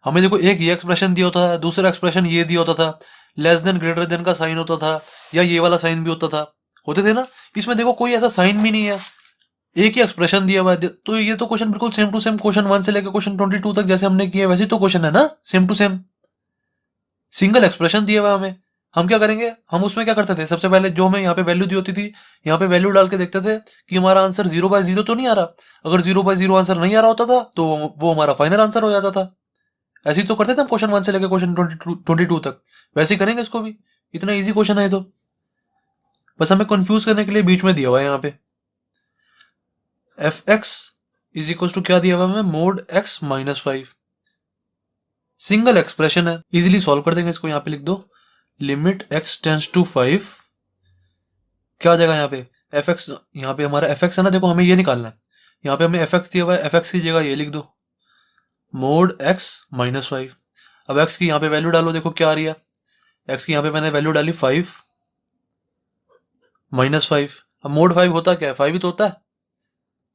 हमें देखो एक ये एक्सप्रेशन दिया होता था, दूसरा एक्सप्रेशन ये दिया होता था, लेस देन ग्रेटर देन का साइन होता था, या ये वाला साइन भी होता था, होते थे ना। इसमें देखो कोई ऐसा साइन भी नहीं है, एक ही एक्सप्रेशन दिया हुआ है। तो ये तो क्वेश्चन बिल्कुल सेम टू सेम क्वेश्चन 1 से लेकर क्वेश्चन 22 तक जैसे हमने किया वैसे तो क्वेश्चन है ना, same to same. Single expression दिया हुआ हमें, हम क्या करेंगे, हम उसमें क्या करते थे, सबसे पहले जो हमें यहाँ पे वैल्यू दी होती थी, यहाँ पे वैल्यू डाल के देखते थे कि हमारा आंसर 0/0 तो नहीं आ रहा। अगर 0/0 आंसर नहीं आ रहा होता था तो वो हमारा फाइनल आंसर हो जाता था। ऐसे ही तो करते थे हम क्वेश्चन 1 से लेकर क्वेश्चन 22 तक, वैसे ही करेंगे इसको भी। इतना इजी क्वेश्चन है तो, बस हमें कंफ्यूज करने के लिए बीच में दिया हुआ है यहाँ पे fx इज इक्वल टू क्या दिया हुआ है, मोड x -5। सिंगल एक्सप्रेशन है, इजीली सॉल्व कर देंगे इसको। यहाँ पे लिख दो लिमिट x टेंड्स टू 5, क्या आ जाएगा यहाँ पे fx, यहाँ पे हमारा fx है ना, देखो हमें ये निकालना है, यहाँ पे हमें fx दिया हुआ है, fx की जगह ये लिख दो मोड x -5। अब x की यहाँ पे वैल्यू डालो, देखो क्या आ रही है, x की यहाँ पे मैंने वैल्यू डाली 5 -5। अब मोड 5 होता क्या है, 5 ही तो होता है,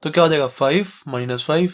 तो क्या हो जाएगा 5 -5